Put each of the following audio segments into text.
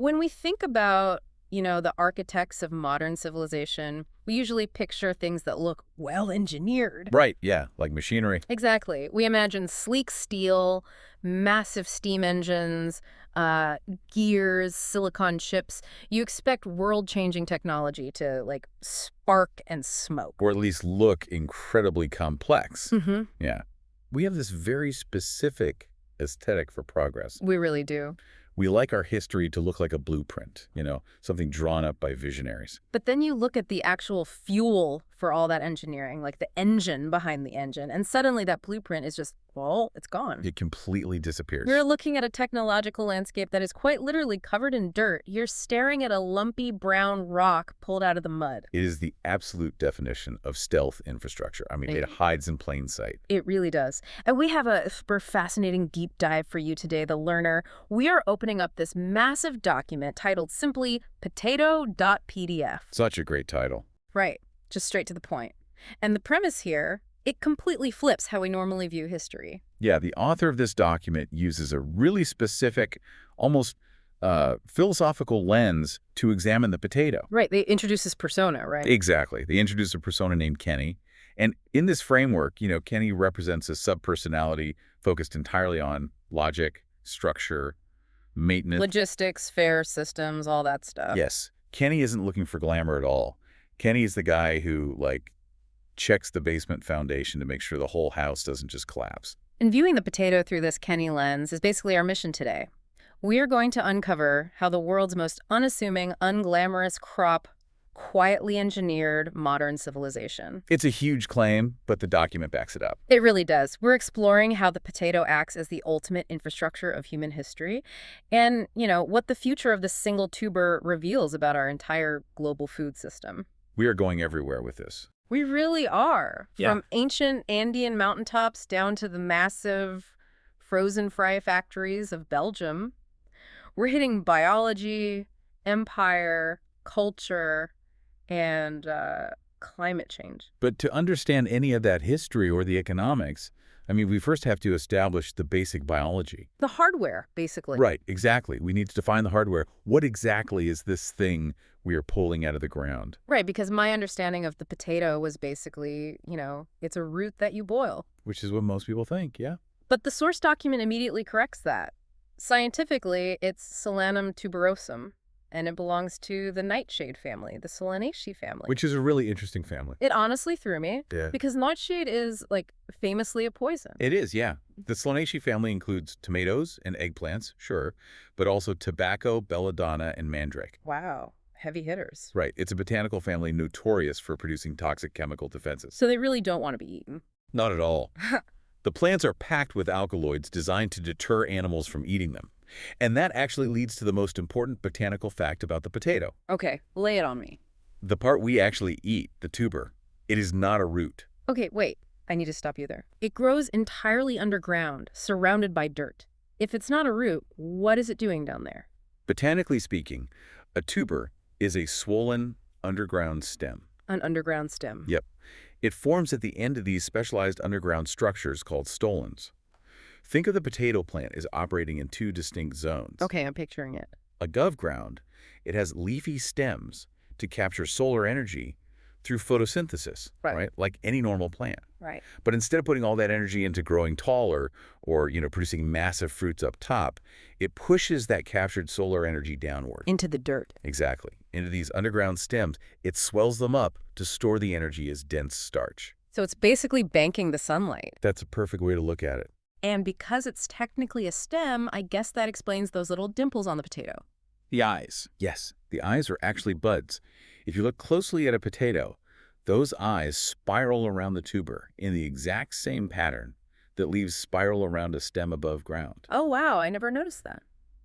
When we think about, the architects of modern civilization, we usually picture things that look well engineered. Right, yeah, like machinery. Exactly. We imagine sleek steel, massive steam engines, uh, gears, silicon chips. You expect world-changing technology to, like, spark and smoke. Or at least look incredibly complex. Mm-hmm. Yeah. We have this very specific aesthetic for progress. We really do. We like our history to look like a blueprint, something drawn up by visionaries. But then you look at the actual fuel for all that engineering, like the engine behind the engine, and suddenly that blueprint is just, well, it's gone. It completely disappears. You're looking at a technological landscape that is quite literally covered in dirt. You're staring at a lumpy brown rock pulled out of the mud. It is the absolute definition of stealth infrastructure. I mean, it hides in plain sight. It really does. And we have a super fascinating deep dive for you today, the learner. We are opening up this massive document titled simply potato.pdf. Such a great title. Right. Just straight to the point. And the premise here, it completely flips how we normally view history. Yeah, the author of this document uses a really specific, almost philosophical lens to examine the potato. Right. They introduce this persona, right? Exactly. They introduce a persona named Kenny. And in this framework, Kenny represents a subpersonality focused entirely on logic, structure, maintenance. Logistics, fair systems, all that stuff. Yes. Kenny isn't looking for glamour at all. Kenny is the guy who, checks the basement foundation to make sure the whole house doesn't just collapse. And viewing the potato through this Kenny lens is basically our mission today. We are going to uncover how the world's most unassuming, unglamorous crop quietly engineered modern civilization. It's a huge claim, but the document backs it up. It really does. We're exploring how the potato acts as the ultimate infrastructure of human history and, what the future of this single tuber reveals about our entire global food system. We are going everywhere with this. We really are. Yeah. From ancient Andean mountaintops down to the massive frozen fry factories of Belgium. We're hitting biology, empire, culture, and climate change. But to understand any of that history or the economics, we first have to establish the basic biology. The hardware, basically. Right, exactly. We need to define the hardware. What exactly is this thing we are pulling out of the ground? Right, because my understanding of the potato was basically, it's a root that you boil. Which is what most people think, yeah. But the source document immediately corrects that. Scientifically, it's Solanum tuberosum, and it belongs to the nightshade family, the Solanaceae family. Which is a really interesting family. It honestly threw me. Yeah. Because nightshade is, famously a poison. It is, yeah. The Solanaceae family includes tomatoes and eggplants, sure, but also tobacco, belladonna, and mandrake. Wow. Heavy hitters. Right. It's a botanical family notorious for producing toxic chemical defenses. So they really don't want to be eaten. Not at all. The plants are packed with alkaloids designed to deter animals from eating them. And that actually leads to the most important botanical fact about the potato. Okay, lay it on me. The part we actually eat, the tuber, it is not a root. Okay, wait. I need to stop you there. It grows entirely underground, surrounded by dirt. If it's not a root, what is it doing down there? Botanically speaking, a tuber is a swollen underground stem. An underground stem. Yep. It forms at the end of these specialized underground structures called stolons. Think of the potato plant as operating in two distinct zones. Okay, I'm picturing it. Above ground, it has leafy stems to capture solar energy through photosynthesis, right? Like any normal plant. Right. But instead of putting all that energy into growing taller or, producing massive fruits up top, it pushes that captured solar energy downward. Into the dirt. Exactly. Into these underground stems, it swells them up to store the energy as dense starch. So it's basically banking the sunlight. That's a perfect way to look at it. And because it's technically a stem, I guess that explains those little dimples on the potato. The eyes. Yes, the eyes are actually buds. If you look closely at a potato, those eyes spiral around the tuber in the exact same pattern that leaves spiral around a stem above ground. Oh, wow. I never noticed that.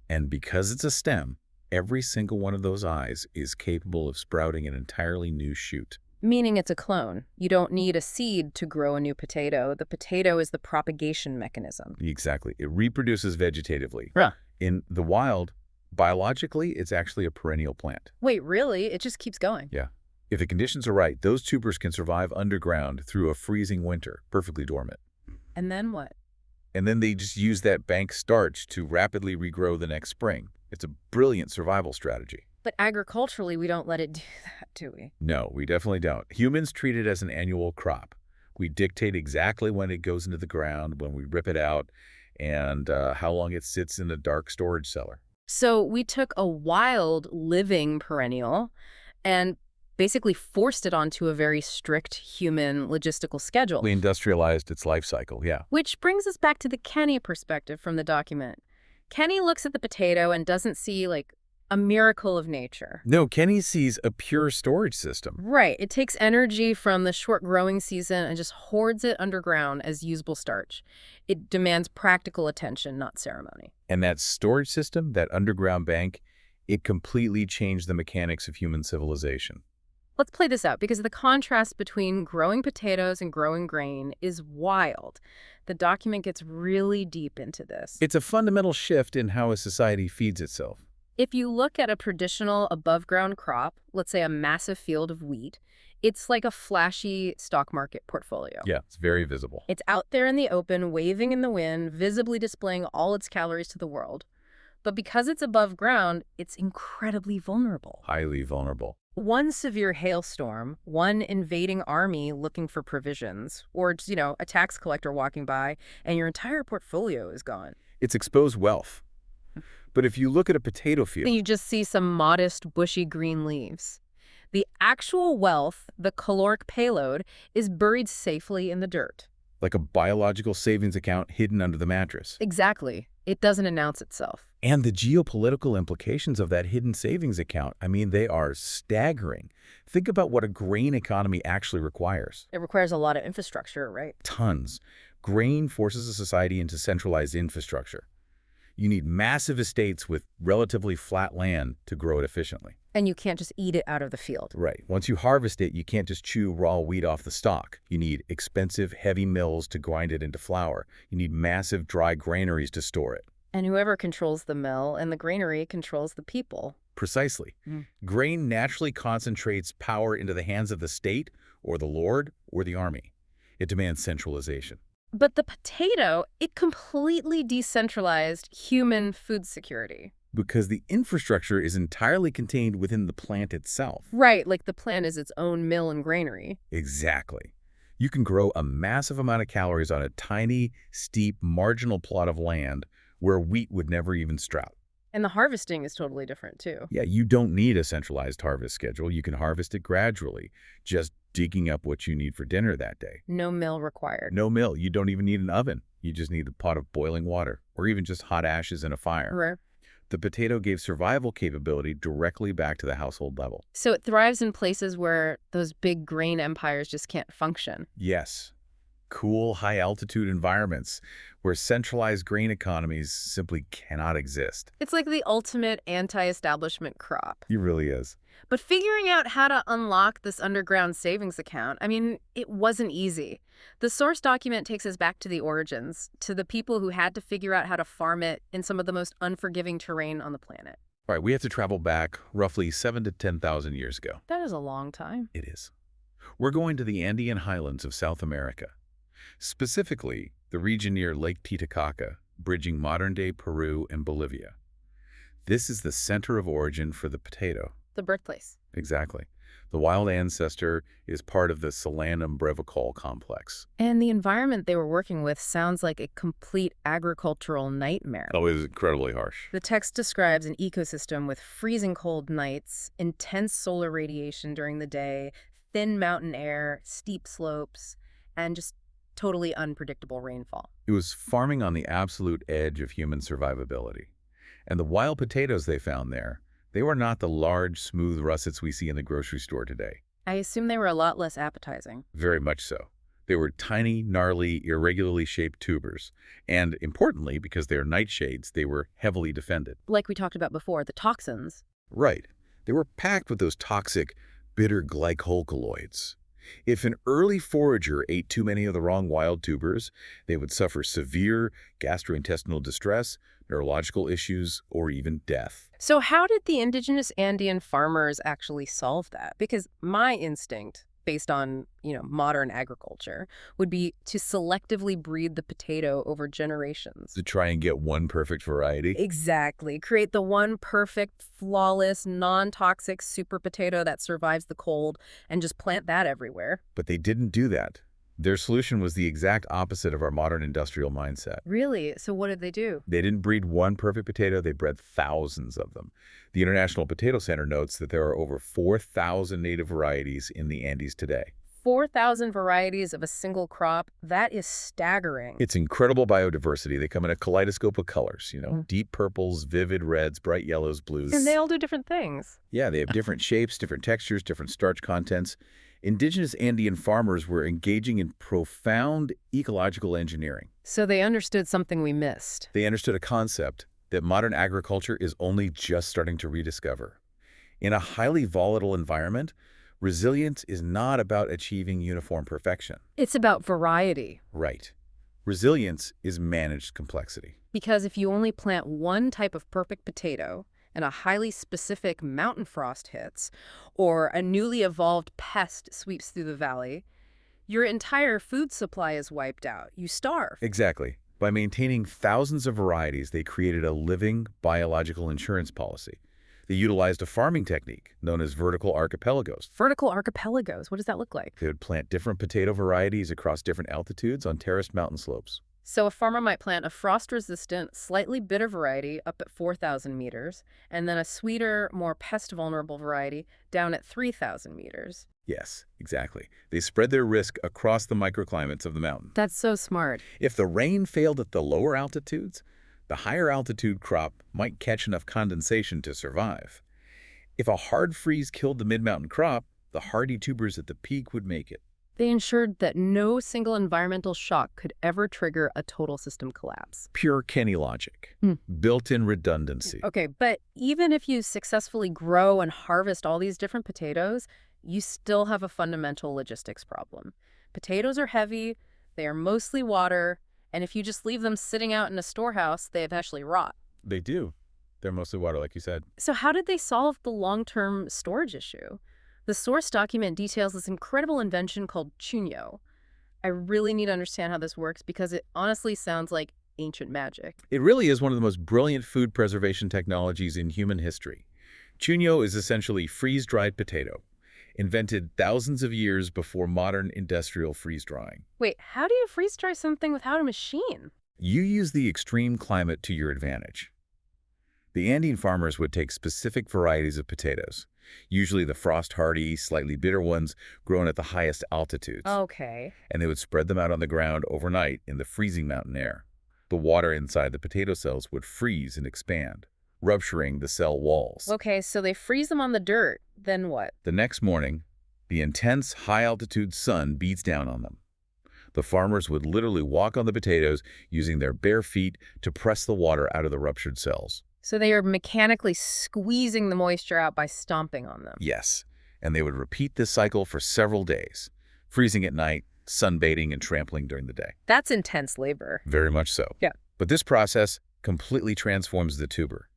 And because it's a stem, every single one of those eyes is capable of sprouting an entirely new shoot. Meaning it's a clone. You don't need a seed to grow a new potato. The potato is the propagation mechanism. Exactly. It reproduces vegetatively. Yeah. In the wild, biologically, it's actually a perennial plant. Wait, really? It just keeps going? Yeah. If the conditions are right, those tubers can survive underground through a freezing winter, perfectly dormant. And then what? And then they just use that bank starch to rapidly regrow the next spring. It's a brilliant survival strategy. But agriculturally, we don't let it do that, do we? No, we definitely don't. Humans treat it as an annual crop. We dictate exactly when it goes into the ground, when we rip it out, and how long it sits in a dark storage cellar. So we took a wild living perennial and basically forced it onto a very strict human logistical schedule. We industrialized its life cycle, yeah. Which brings us back to the Kenny perspective from the document. Kenny looks at the potato and doesn't see, like, a miracle of nature. No, Kenny sees a pure storage system. Right. It takes energy from the short growing season and just hoards it underground as usable starch. It demands practical attention, not ceremony. And that storage system, that underground bank, it completely changed the mechanics of human civilization. Let's play this out because the contrast between growing potatoes and growing grain is wild. The document gets really deep into this. It's a fundamental shift in how a society feeds itself. If you look at a traditional above-ground crop, let's say a massive field of wheat, it's like a flashy stock market portfolio. Yeah, it's very visible. It's out there in the open, waving in the wind, visibly displaying all its calories to the world. But because it's above ground, it's incredibly vulnerable. Highly vulnerable. One severe hailstorm, one invading army looking for provisions, or just, a tax collector walking by, and your entire portfolio is gone. It's exposed wealth. But if you look at a potato field, Then you just see some modest, bushy green leaves. The actual wealth, the caloric payload, is buried safely in the dirt. like a biological savings account hidden under the mattress. Exactly. It doesn't announce itself. And the geopolitical implications of that hidden savings account, I mean, they are staggering. Think about what a grain economy actually requires. It requires a lot of infrastructure, right? Tons. Grain forces a society into centralized infrastructure. You need massive estates with relatively flat land to grow it efficiently. And you can't just eat it out of the field. Right. Once you harvest it, you can't just chew raw wheat off the stalk. You need expensive, heavy mills to grind it into flour. You need massive dry granaries to store it. And whoever controls the mill and the granary controls the people. Precisely. Grain naturally concentrates power into the hands of the state, or the lord, or the army. It demands centralization. But the potato, it completely decentralized human food security. Because the infrastructure is entirely contained within the plant itself. Right, like the plant is its own mill and granary. Exactly. You can grow a massive amount of calories on a tiny, steep, marginal plot of land where wheat would never even sprout. And the harvesting is totally different, too. Yeah, you don't need a centralized harvest schedule. You can harvest it gradually, just digging up what you need for dinner that day. No mill required. No mill. You don't even need an oven. You just need a pot of boiling water, or even just hot ashes in a fire. Right. The potato gave survival capability directly back to the household level. So it thrives in places where those big grain empires just can't function. Yes. Cool, high-altitude environments where centralized grain economies simply cannot exist. It's like the ultimate anti-establishment crop. It really is. But figuring out how to unlock this underground savings account, I mean, it wasn't easy. The source document takes us back to the origins, to the people who had to figure out how to farm it in some of the most unforgiving terrain on the planet. All right, we have to travel back roughly 7,000 to 10,000 years ago. That is a long time. It is. We're going to the Andean highlands of South America. Specifically, the region near Lake Titicaca, bridging modern-day Peru and Bolivia. This is the center of origin for the potato. The birthplace. Exactly. The wild ancestor is part of the Solanum brevicole complex. And the environment they were working with sounds like a complete agricultural nightmare. Oh, it is incredibly harsh. The text describes an ecosystem with freezing cold nights, intense solar radiation during the day, thin mountain air, steep slopes, and just totally unpredictable rainfall. It was farming on the absolute edge of human survivability. And the wild potatoes they found there, they were not the large, smooth russets we see in the grocery store today. I assume they were a lot less appetizing. Very much so. They were tiny, gnarly, irregularly shaped tubers. And importantly, because they are nightshades, they were heavily defended. Like we talked about before, the toxins. Right. They were packed with those toxic, bitter glycolkaloids. If an early forager ate too many of the wrong wild tubers, they would suffer severe gastrointestinal distress, neurological issues, or even death. So how did the indigenous Andean farmers actually solve that? Because my instinct based on, modern agriculture, would be to selectively breed the potato over generations. To try and get one perfect variety. Exactly. Create the one perfect, flawless, non-toxic super potato that survives the cold and just plant that everywhere. But they didn't do that. Their solution was the exact opposite of our modern industrial mindset. Really? So what did they do? They didn't breed one perfect potato, they bred thousands of them. The International Potato Center notes that there are over 4,000 native varieties in the Andes today. 4,000 varieties of a single crop. That is staggering. It's incredible biodiversity. They come in a kaleidoscope of colors, deep purples, vivid reds, bright yellows, blues. And they all do different things. Yeah, they have different shapes, different textures, different starch contents. Indigenous Andean farmers were engaging in profound ecological engineering. So they understood something we missed. They understood a concept that modern agriculture is only just starting to rediscover. In a highly volatile environment, resilience is not about achieving uniform perfection. It's about variety. Right. Resilience is managed complexity. Because if you only plant one type of perfect potato, and a highly specific mountain frost hits, or a newly evolved pest sweeps through the valley, your entire food supply is wiped out. You starve. Exactly. By maintaining thousands of varieties, they created a living biological insurance policy. They utilized a farming technique known as vertical archipelagos. Vertical archipelagos, what does that look like? They would plant different potato varieties across different altitudes on terraced mountain slopes. So a farmer might plant a frost-resistant, slightly bitter variety up at 4,000 meters, and then a sweeter, more pest-vulnerable variety down at 3,000 meters. Yes, exactly. They spread their risk across the microclimates of the mountain. That's so smart. If the rain failed at the lower altitudes, the higher altitude crop might catch enough condensation to survive. If a hard freeze killed the mid-mountain crop, the hardy tubers at the peak would make it. They ensured that no single environmental shock could ever trigger a total system collapse. Pure Kenny logic. Built-in redundancy. Okay, but even if you successfully grow and harvest all these different potatoes, you still have a fundamental logistics problem. Potatoes are heavy, they are mostly water, and if you just leave them sitting out in a storehouse, they eventually rot. They do. They're mostly water, like you said. So how did they solve the long-term storage issue? The source document details this incredible invention called chunyo. I really need to understand how this works because it honestly sounds like ancient magic. It really is one of the most brilliant food preservation technologies in human history. Chunyo is essentially freeze-dried potato, invented thousands of years before modern industrial freeze-drying. Wait, how do you freeze-dry something without a machine? You use the extreme climate to your advantage. The Andean farmers would take specific varieties of potatoes, usually the frost-hardy, slightly bitter ones grown at the highest altitudes. Okay. And they would spread them out on the ground overnight in the freezing mountain air. The water inside the potato cells would freeze and expand, rupturing the cell walls. Okay, so they freeze them on the dirt. Then what? The next morning, the intense high-altitude sun beats down on them. The farmers would literally walk on the potatoes using their bare feet to press the water out of the ruptured cells. So they are mechanically squeezing the moisture out by stomping on them. Yes, and they would repeat this cycle for several days, freezing at night, sunbathing, and trampling during the day. That's intense labor. Very much so. Yeah. But this process completely transforms the tuber.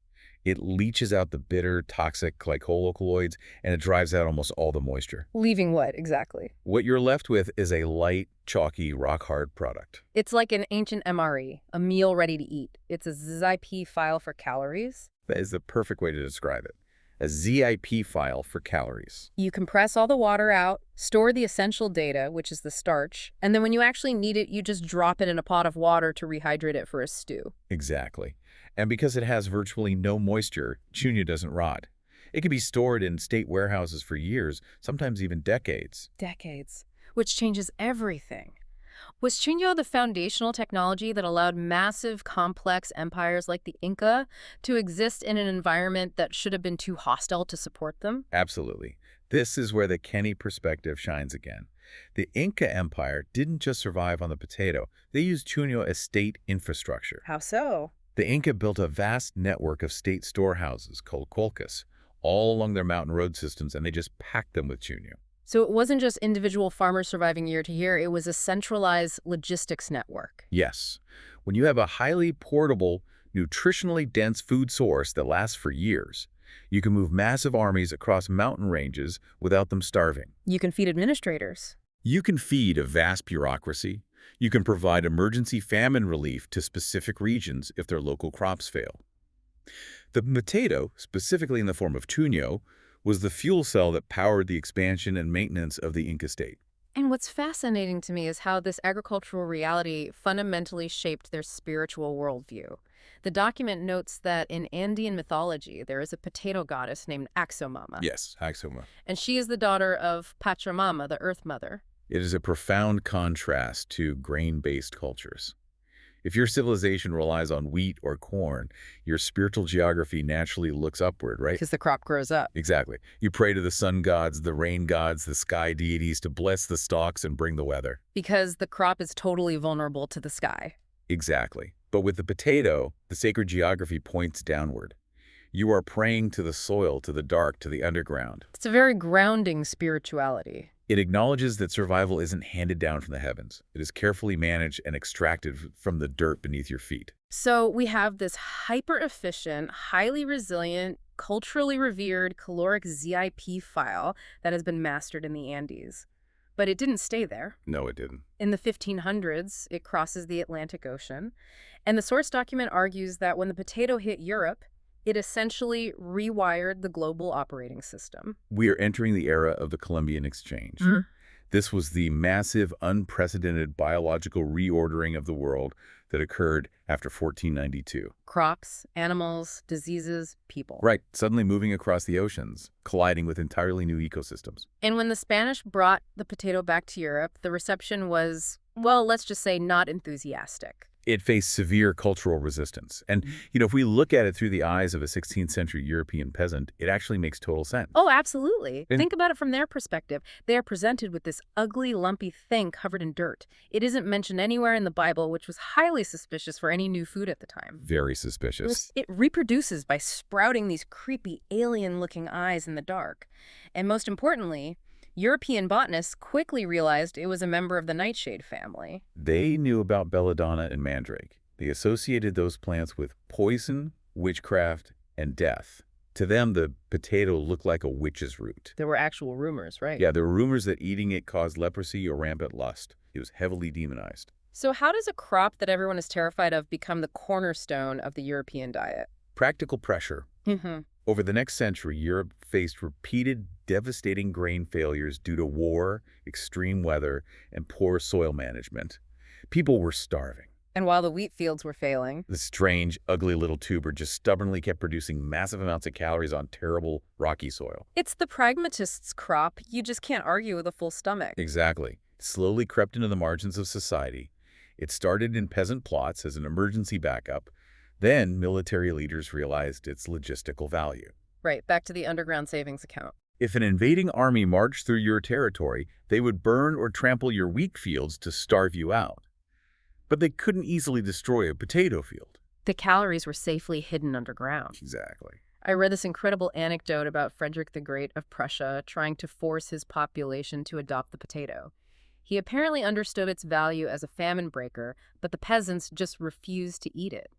It leaches out the bitter, toxic glycolocaloids, and it drives out almost all the moisture. Leaving what, exactly? What you're left with is a light, chalky, rock-hard product. It's like an ancient MRE, a meal ready to eat. It's a ZIP file for calories. That is the perfect way to describe it. A ZIP file for calories. You compress all the water out, store the essential data, which is the starch, and then when you actually need it, you just drop it in a pot of water to rehydrate it for a stew. Exactly. And because it has virtually no moisture, chunyo doesn't rot. It can be stored in state warehouses for years, sometimes even decades. Decades. Which changes everything. Was chunyo the foundational technology that allowed massive, complex empires like the Inca to exist in an environment that should have been too hostile to support them? Absolutely. This is where the Kenny perspective shines again. The Inca Empire didn't just survive on the potato. They used chunyo as state infrastructure. How so? The Inca built a vast network of state storehouses called colcas all along their mountain road systems, and they just packed them with chunyo. So it wasn't just individual farmers surviving year to year, it was a centralized logistics network. Yes. When you have a highly portable, nutritionally dense food source that lasts for years, You can move massive armies across mountain ranges without them starving. You can feed administrators. You can feed a vast bureaucracy. You can provide emergency famine relief to specific regions if their local crops fail. The potato, specifically in the form of tuño, was the fuel cell that powered the expansion and maintenance of the Inca state. And what's fascinating to me is how this agricultural reality fundamentally shaped their spiritual worldview. The document notes that in Andean mythology, there is a potato goddess named Axomama, Yes, Haxoma. and she is the daughter of Pachamama, the Earth Mother. It is a profound contrast to grain-based cultures. If your civilization relies on wheat or corn, your spiritual geography naturally looks upward, right? Because the crop grows up. Exactly. You pray to the sun gods, the rain gods, the sky deities to bless the stalks and bring the weather. Because the crop is totally vulnerable to the sky. Exactly. But with the potato, the sacred geography points downward. You are praying to the soil, to the dark, to the underground. It's a very grounding spirituality. It acknowledges that survival isn't handed down from the heavens. It is carefully managed and extracted from the dirt beneath your feet. So we have this hyper-efficient, highly resilient, culturally revered caloric ZIP file that has been mastered in the Andes. But it didn't stay there. No, it didn't. In the 1500s, it crosses the Atlantic Ocean, and the source document argues that when the potato hit Europe, it essentially rewired the global operating system. We are entering the era of the Columbian Exchange. This was the massive, unprecedented biological reordering of the world that occurred after 1492. Crops, animals, diseases, people. Right, suddenly moving across the oceans, colliding with entirely new ecosystems. And when the Spanish brought the potato back to Europe, the reception was, well, let's just say not enthusiastic. It faced severe cultural resistance. And, if we look at it through the eyes of a 16th century European peasant, it actually makes total sense. Oh, absolutely. And- Think about it from their perspective. They are presented with this ugly, lumpy thing covered in dirt. It isn't mentioned anywhere in the Bible, which was highly suspicious for any new food at the time. Very suspicious. It reproduces by sprouting these creepy, alien-looking eyes in the dark. And most importantly, European botanists quickly realized it was a member of the nightshade family. They knew about belladonna and mandrake. They associated those plants with poison, witchcraft, and death. To them, the potato looked like a witch's root. There were actual rumors, right? Yeah, there were rumors that eating it caused leprosy or rampant lust. It was heavily demonized. So how does a crop that everyone is terrified of become the cornerstone of the European diet? Practical pressure. Mm-hmm. Over the next century, Europe faced repeated devastating grain failures due to war, extreme weather, and poor soil management. People were starving. And while the wheat fields were failing, The strange, ugly little tuber just stubbornly kept producing massive amounts of calories on terrible, rocky soil. it's the pragmatist's crop. You just can't argue with a full stomach. Exactly. It slowly crept into the margins of society. It started in peasant plots as an emergency backup. Then military leaders realized its logistical value. Right, back to the underground savings account. If an invading army marched through your territory, they would burn or trample your wheat fields to starve you out. But they couldn't easily destroy a potato field. The calories were safely hidden underground. Exactly. I read this incredible anecdote about Frederick the Great of Prussia trying to force his population to adopt the potato. He apparently understood its value as a famine breaker, but the peasants just refused to eat it.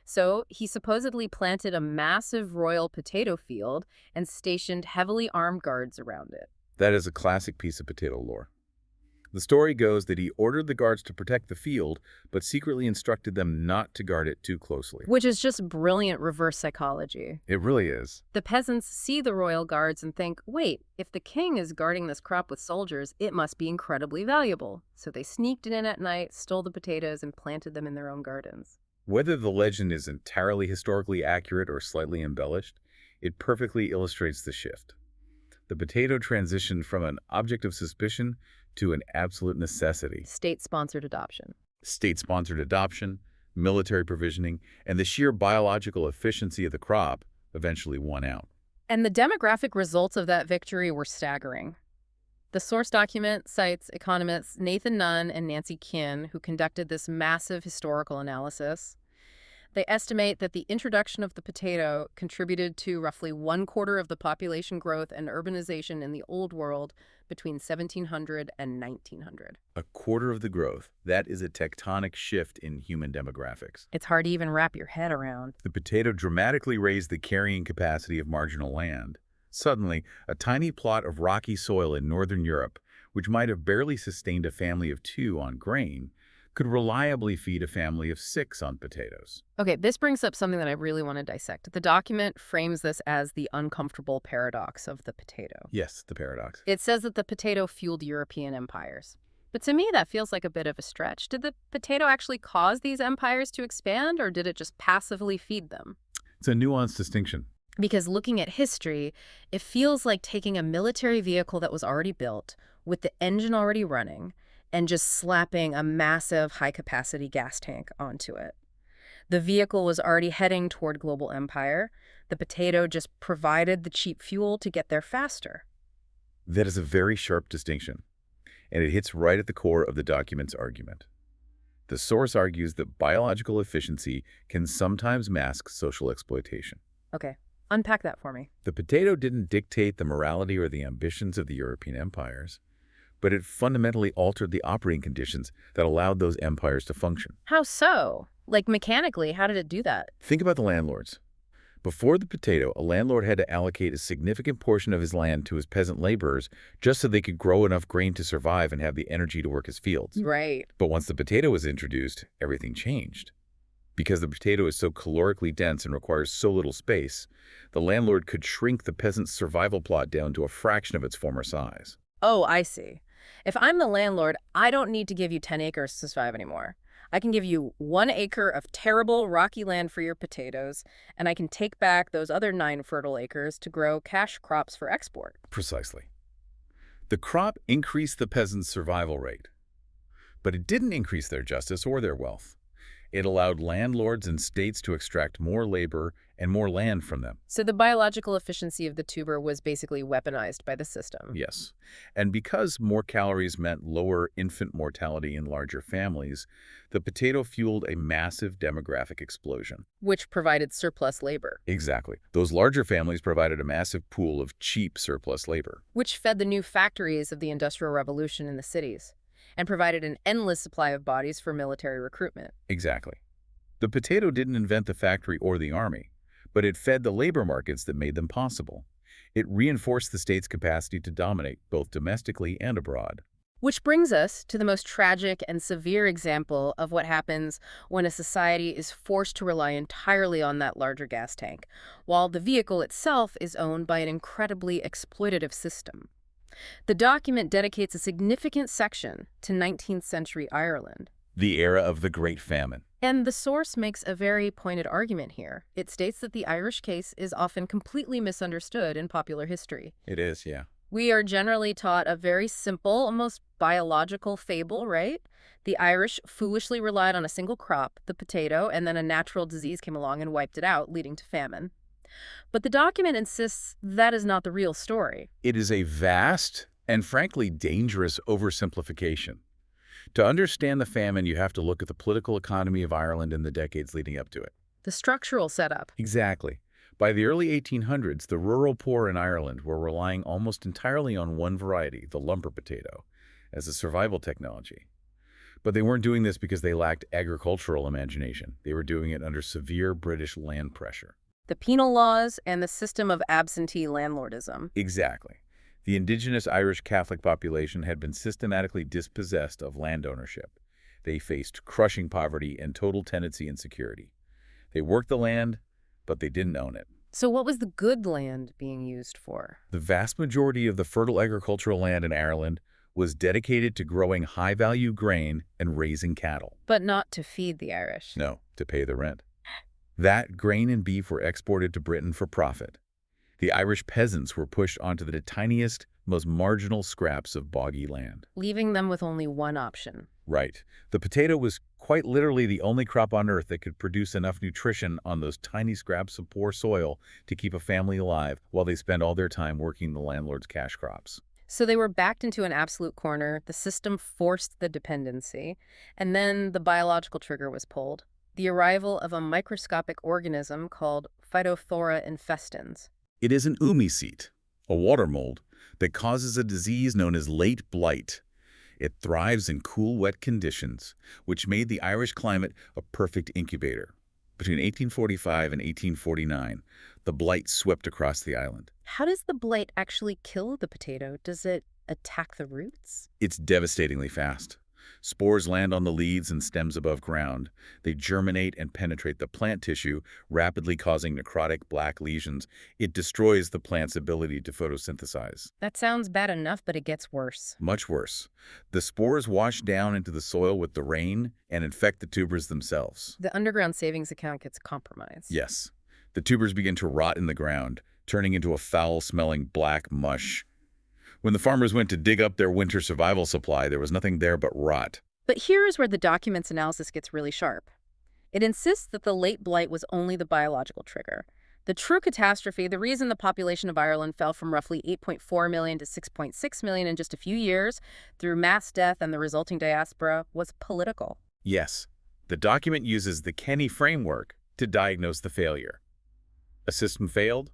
So he supposedly planted a massive royal potato field and stationed heavily armed guards around it. That is a classic piece of potato lore. The story goes that he ordered the guards to protect the field, but secretly instructed them not to guard it too closely. Which is just brilliant reverse psychology. It really is. The peasants see the royal guards and think, wait, if the king is guarding this crop with soldiers, it must be incredibly valuable. So they sneaked in at night, stole the potatoes, and planted them in their own gardens. Whether the legend is entirely historically accurate or slightly embellished, it perfectly illustrates the shift. The potato transitioned from an object of suspicion to an absolute necessity. State-sponsored adoption. State-sponsored adoption, military provisioning, and the sheer biological efficiency of the crop eventually won out. And the demographic results of that victory were staggering. The source document cites economists Nathan Nunn and Nancy Kinn, who conducted this massive historical analysis. They estimate that the introduction of the potato contributed to roughly 1/4 of the population growth and urbanization in the Old World between 1700 and 1900. A quarter of the growth. That is a tectonic shift in human demographics. It's hard to even wrap your head around. The potato dramatically raised the carrying capacity of marginal land. Suddenly, a tiny plot of rocky soil in northern Europe, which might have barely sustained a family of 2 on grain, could reliably feed a family of 6 on potatoes. Okay, this brings up something that I really want to dissect. The document frames this as the uncomfortable paradox of the potato. Yes, the paradox. It says that the potato fueled European empires. But to me, that feels like a bit of a stretch. Did the potato actually cause these empires to expand, or did it just passively feed them? It's a nuanced distinction. Because looking at history, it feels like taking a military vehicle that was already built, with the engine already running, and just slapping a massive high-capacity gas tank onto it. The vehicle was already heading toward global empire. The potato just provided the cheap fuel to get there faster. That is a very sharp distinction, and it hits right at the core of the document's argument. The source argues that biological efficiency can sometimes mask social exploitation. Okay, unpack that for me. The potato didn't dictate the morality or the ambitions of the European empires, but it fundamentally altered the operating conditions that allowed those empires to function. How so? Like mechanically, how did it do that? Think about the landlords. Before the potato, a landlord had to allocate a significant portion of his land to his peasant laborers just so they could grow enough grain to survive and have the energy to work his fields. Right. But once the potato was introduced, everything changed. Because the potato is so calorically dense and requires so little space, the landlord could shrink the peasant's survival plot down to a fraction of its former size. Oh, I see. If I'm the landlord, I don't need to give you 10 acres to survive anymore. I can give you 1 acre of terrible rocky land for your potatoes, and I can take back those other 9 fertile acres to grow cash crops for export. Precisely. The crop increased the peasant's survival rate, but it didn't increase their justice or their wealth. It allowed landlords and states to extract more labor and more land from them. So the biological efficiency of the tuber was basically weaponized by the system. Yes. And because more calories meant lower infant mortality in larger families, the potato fueled a massive demographic explosion. Which provided surplus labor. Exactly. Those larger families provided a massive pool of cheap surplus labor. Which fed the new factories of the Industrial Revolution in the cities, and provided an endless supply of bodies for military recruitment. Exactly. The potato didn't invent the factory or the army, but it fed the labor markets that made them possible. It reinforced the state's capacity to dominate, both domestically and abroad. Which brings us to the most tragic and severe example of what happens when a society is forced to rely entirely on that larger gas tank, while the vehicle itself is owned by an incredibly exploitative system. The document dedicates a significant section to 19th century Ireland. The era of the Great Famine. And the source makes a very pointed argument here. It states that the Irish case is often completely misunderstood in popular history. It is, yeah. We are generally taught a very simple, almost biological fable, right? The Irish foolishly relied on a single crop, the potato, and then a natural disease came along and wiped it out, leading to famine. But the document insists that is not the real story. It is a vast and frankly dangerous oversimplification. To understand the famine, you have to look at the political economy of Ireland in the decades leading up to it. The structural setup. Exactly. By the early 1800s, the rural poor in Ireland were relying almost entirely on one variety, the lumper potato, as a survival technology. But they weren't doing this because they lacked agricultural imagination. They were doing it under severe British land pressure. The penal laws and the system of absentee landlordism. Exactly. The indigenous Irish Catholic population had been systematically dispossessed of land ownership. They faced crushing poverty and total tenancy insecurity. They worked the land, but they didn't own it. So what was the good land being used for? The vast majority of the fertile agricultural land in Ireland was dedicated to growing high-value grain and raising cattle. But not to feed the Irish. No, to pay the rent. That grain and beef were exported to Britain for profit. The Irish peasants were pushed onto the tiniest, most marginal scraps of boggy land. Leaving them with only one option. Right. The potato was quite literally the only crop on Earth that could produce enough nutrition on those tiny scraps of poor soil to keep a family alive while they spent all their time working the landlord's cash crops. So they were backed into an absolute corner, the system forced the dependency, and then the biological trigger was pulled. The arrival of a microscopic organism called Phytophthora infestans. It is an umiceate, a water mold, that causes a disease known as late blight. It thrives in cool, wet conditions, which made the Irish climate a perfect incubator. Between 1845 and 1849, the blight swept across the island. How does the blight actually kill the potato? Does it attack the roots? It's devastatingly fast. Spores land on the leaves and stems above ground. They germinate and penetrate the plant tissue, rapidly causing necrotic black lesions. It destroys the plant's ability to photosynthesize. That sounds bad enough, but it gets worse. Much worse. The spores wash down into the soil with the rain and infect the tubers themselves. The underground savings account gets compromised. Yes. The tubers begin to rot in the ground, turning into a foul-smelling black mush. When the farmers went to dig up their winter survival supply, there was nothing there but rot. But here is where the document's analysis gets really sharp. It insists that the late blight was only the biological trigger. The true catastrophe, the reason the population of Ireland fell from roughly 8.4 million to 6.6 million in just a few years through mass death and the resulting diaspora, was political. Yes, the document uses the Kenny framework to diagnose the failure. A system failed,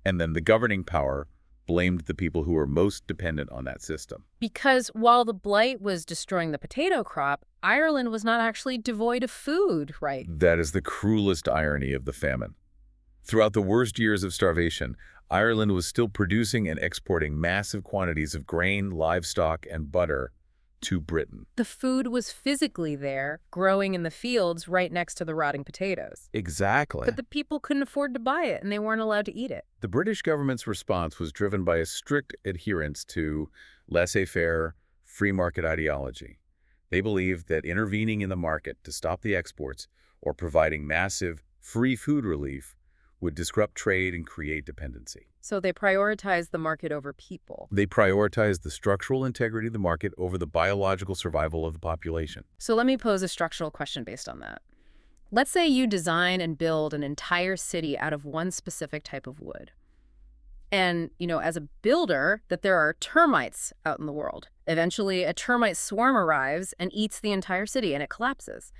and then the governing power blamed the people who were most dependent on that system. Because while the blight was destroying the potato crop, Ireland was not actually devoid of food, right? That is the cruelest irony of the famine. Throughout the worst years of starvation, Ireland was still producing and exporting massive quantities of grain, livestock, and butter to Britain. The food was physically there, growing in the fields right next to the rotting potatoes. Exactly. But the people couldn't afford to buy it, and they weren't allowed to eat it. The British government's response was driven by a strict adherence to laissez-faire, free market ideology. They believed that intervening in the market to stop the exports or providing massive, free food relief would disrupt trade and create dependency. So they prioritized the market over people. They prioritized the structural integrity of the market over the biological survival of the population. So let me pose a structural question based on that. Let's say you design and build an entire city out of one specific type of wood. And, as a builder, that there are termites out in the world. Eventually, a termite swarm arrives and eats the entire city, and it collapses.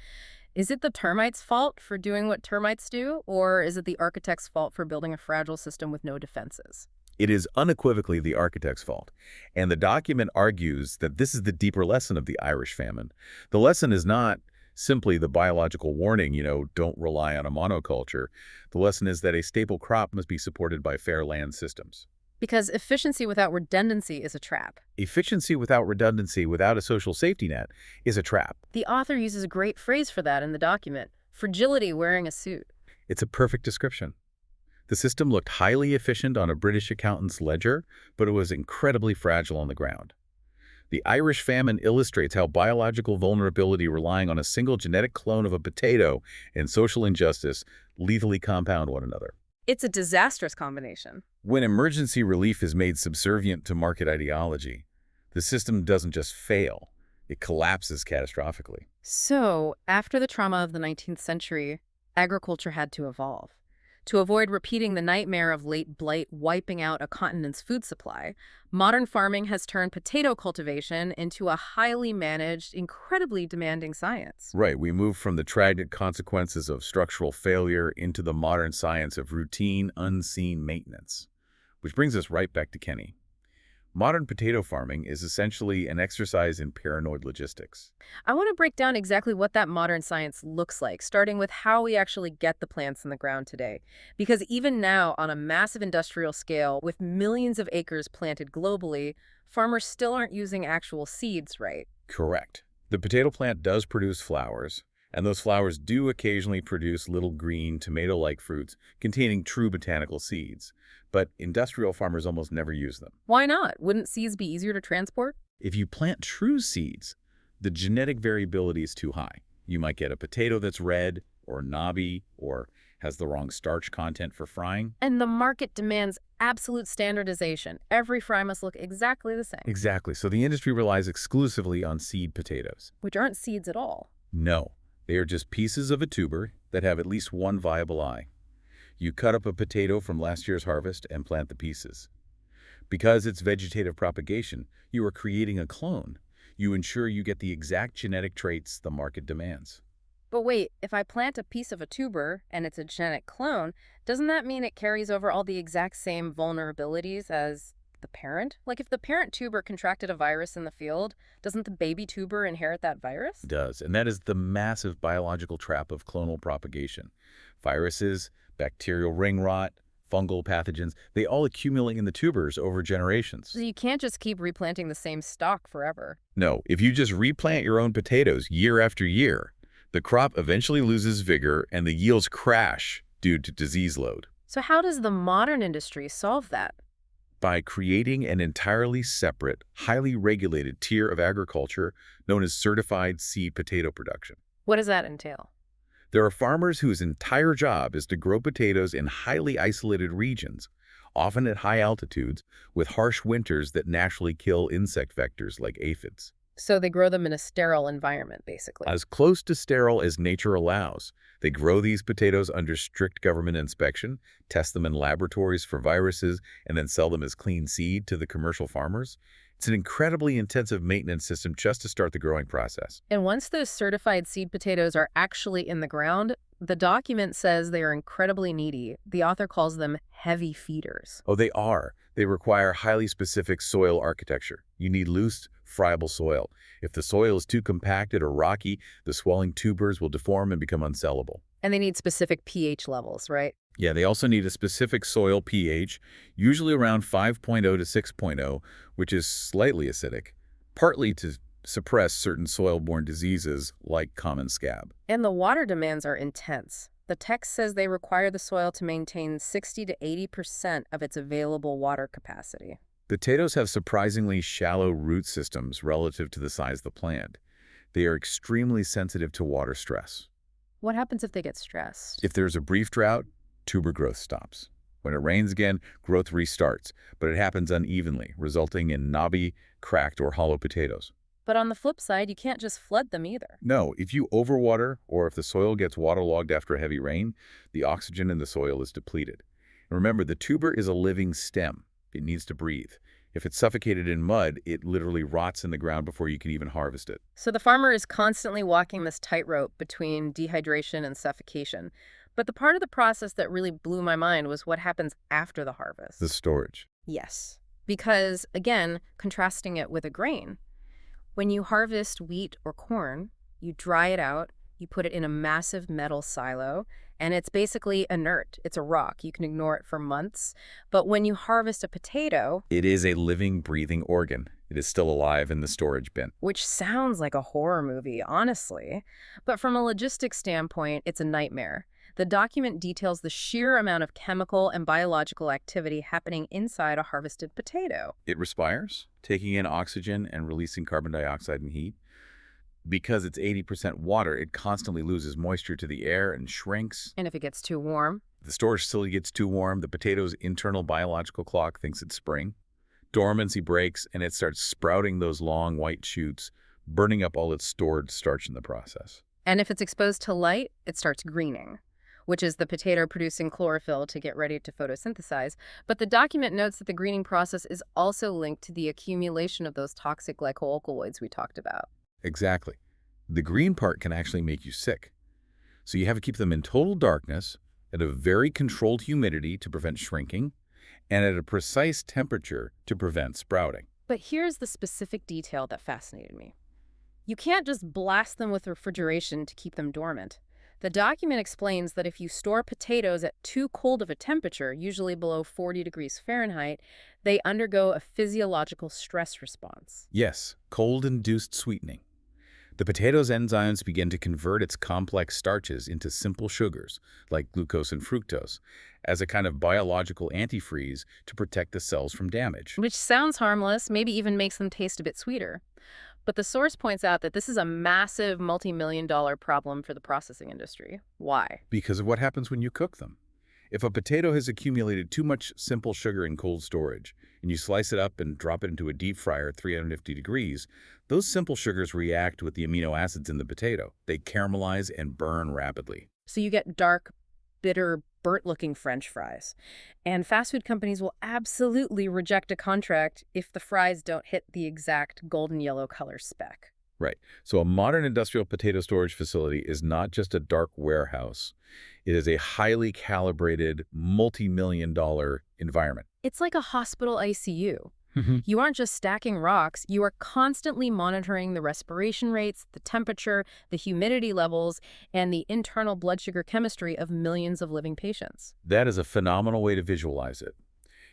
Is it the termites' fault for doing what termites do, or is it the architect's fault for building a fragile system with no defenses? It is unequivocally the architect's fault, and the document argues that this is the deeper lesson of the Irish famine. The lesson is not simply the biological warning, don't rely on a monoculture. The lesson is that a staple crop must be supported by fair land systems. Because efficiency without redundancy is a trap. Efficiency without redundancy, without a social safety net, is a trap. The author uses a great phrase for that in the document: fragility wearing a suit. It's a perfect description. The system looked highly efficient on a British accountant's ledger, but it was incredibly fragile on the ground. The Irish famine illustrates how biological vulnerability relying on a single genetic clone of a potato and social injustice lethally compound one another. It's a disastrous combination. When emergency relief is made subservient to market ideology, the system doesn't just fail, it collapses catastrophically. So, after the trauma of the 19th century, agriculture had to evolve. To avoid repeating the nightmare of late blight wiping out a continent's food supply, modern farming has turned potato cultivation into a highly managed, incredibly demanding science. Right, we move from the tragic consequences of structural failure into the modern science of routine, unseen maintenance. Which brings us right back to Kenny. Modern potato farming is essentially an exercise in paranoid logistics. I want to break down exactly what that modern science looks like, starting with how we actually get the plants in the ground today. Because even now, on a massive industrial scale, with millions of acres planted globally, farmers still aren't using actual seeds, right? Correct. The potato plant does produce flowers, and those flowers do occasionally produce little green, tomato-like fruits containing true botanical seeds. But industrial farmers almost never use them. Why not? Wouldn't seeds be easier to transport? If you plant true seeds, the genetic variability is too high. You might get a potato that's red or knobby or has the wrong starch content for frying. And the market demands absolute standardization. Every fry must look exactly the same. Exactly. So the industry relies exclusively on seed potatoes. Which aren't seeds at all. No, they are just pieces of a tuber that have at least one viable eye. You cut up a potato from last year's harvest and plant the pieces. Because it's vegetative propagation, you are creating a clone. You ensure you get the exact genetic traits the market demands. But wait, if I plant a piece of a tuber and it's a genetic clone, doesn't that mean it carries over all the exact same vulnerabilities as the parent? Like if the parent tuber contracted a virus in the field, doesn't the baby tuber inherit that virus? Does, and that is the massive biological trap of clonal propagation. Viruses, bacterial ring rot, fungal pathogens, they all accumulate in the tubers over So generations. you can't just keep replanting the same stock forever. No, if you just replant your own potatoes year after year, the crop eventually loses vigor and the yields crash due to disease load. So how does the modern industry solve that? By creating an entirely separate, highly regulated tier of agriculture known as certified seed potato production. What does that entail? There are farmers whose entire job is to grow potatoes in highly isolated regions, often at high altitudes, with harsh winters that naturally kill insect vectors like aphids. So they grow them in a sterile environment, basically. As close to sterile as nature allows, they grow these potatoes under strict government inspection, test them in laboratories for viruses, and then sell them as clean seed to the commercial farmers. It's an incredibly intensive maintenance system just to start the growing process. And once those certified seed potatoes are actually in the ground, the document says they are incredibly needy. The author calls them heavy feeders. Oh, they are. They require highly specific soil architecture. You need loose, friable soil. If the soil is too compacted or rocky, the swelling tubers will deform and become unsellable. And they need specific pH levels, right? Yeah, they also need a specific soil pH, usually around 5.0 to 6.0, which is slightly acidic, partly to suppress certain soil-borne diseases like common scab. And the water demands are intense. The text says they require the soil to maintain 60 to 80% of its available water capacity. Potatoes have surprisingly shallow root systems relative to the size of the plant. They are extremely sensitive to water stress. What happens if they get stressed? If there's a brief drought, tuber growth stops. When it rains again, growth restarts, but it happens unevenly, resulting in knobby, cracked, or hollow potatoes. But on the flip side, you can't just flood them either. No, if you overwater or if the soil gets waterlogged after a heavy rain, the oxygen in the soil is depleted. And remember, the tuber is a living stem. It needs to breathe. If it's suffocated in mud, it literally rots in the ground before you can even harvest it. So the farmer is constantly walking this tightrope between dehydration and suffocation. But the part of the process that really blew my mind was what happens after the harvest. The storage. Yes. Because, again, contrasting it with a grain, when you harvest wheat or corn, you dry it out, you put it in a massive metal silo, and it's basically inert. It's a rock. You can ignore it for months. But when you harvest a potato, It is a living, breathing organ. It is still alive in the storage bin. which sounds like a horror movie, honestly, but from a logistics standpoint, it's a nightmare. The document details the sheer amount of chemical and biological activity happening inside a harvested potato. It respires, taking in oxygen and releasing carbon dioxide and heat. Because it's 80% water, it constantly loses moisture to the air and shrinks. And if it gets too warm, The storage facility gets too warm, the potato's internal biological clock thinks it's spring. Dormancy breaks, and it starts sprouting those long white shoots, burning up all its stored starch in the process. and if it's exposed to light, it starts greening, which is the potato producing chlorophyll to get ready to photosynthesize. But the document notes that the greening process is also linked to the accumulation of those toxic glycoalkaloids we talked about. Exactly. The green part can actually make you sick. So you have to keep them in total darkness, at a very controlled humidity to prevent shrinking, and at a precise temperature to prevent sprouting. But here's the specific detail that fascinated me. You can't just blast them with refrigeration to keep them dormant. The document explains that if you store potatoes at too cold of a temperature, usually below 40 degrees Fahrenheit, they undergo a physiological stress response. Yes, cold-induced sweetening. The potato's enzymes begin to convert its complex starches into simple sugars, like glucose and fructose, as a kind of biological antifreeze to protect the cells from damage. Which sounds harmless, maybe even makes them taste a bit sweeter. But the source points out that this is a massive multi-million-dollar problem for the processing industry. Why? Because of what happens when you cook them. If a potato has accumulated too much simple sugar in cold storage, and you slice it up and drop it into a deep fryer at 350 degrees, those simple sugars react with the amino acids in the potato. They caramelize and burn rapidly. So you get dark, bitter, burnt-looking French fries. And fast food companies will absolutely reject a contract if the fries don't hit the exact golden yellow color spec. Right. So a modern industrial potato storage facility is not just a dark warehouse. It is a highly calibrated, multi-million dollar environment. It's like a hospital ICU. Mhm. You aren't just stacking rocks, you are constantly monitoring the respiration rates, the temperature, the humidity levels, and the internal blood sugar chemistry of millions of living patients. That is a phenomenal way to visualize it.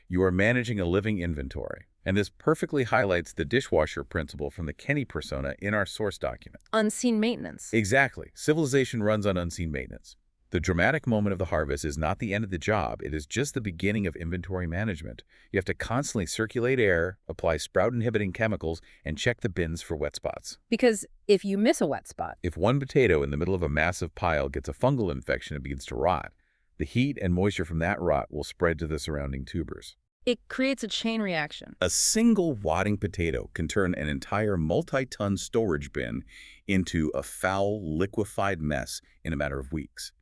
You are managing a living inventory. And this perfectly highlights the dishwasher principle from the Kenny persona in our source document. Unseen maintenance. Exactly. Civilization runs on unseen maintenance. The dramatic moment of the harvest is not the end of the job. It is just the beginning of inventory management. You have to constantly circulate air, apply sprout-inhibiting chemicals, and check the bins for wet spots. Because if you miss a wet spot, If one potato in the middle of a massive pile gets a fungal infection and begins to rot, the heat and moisture from that rot will spread to the surrounding tubers. it creates a chain reaction. A single rotting potato can turn an entire multi-ton storage bin into a foul, liquefied mess in a matter of weeks.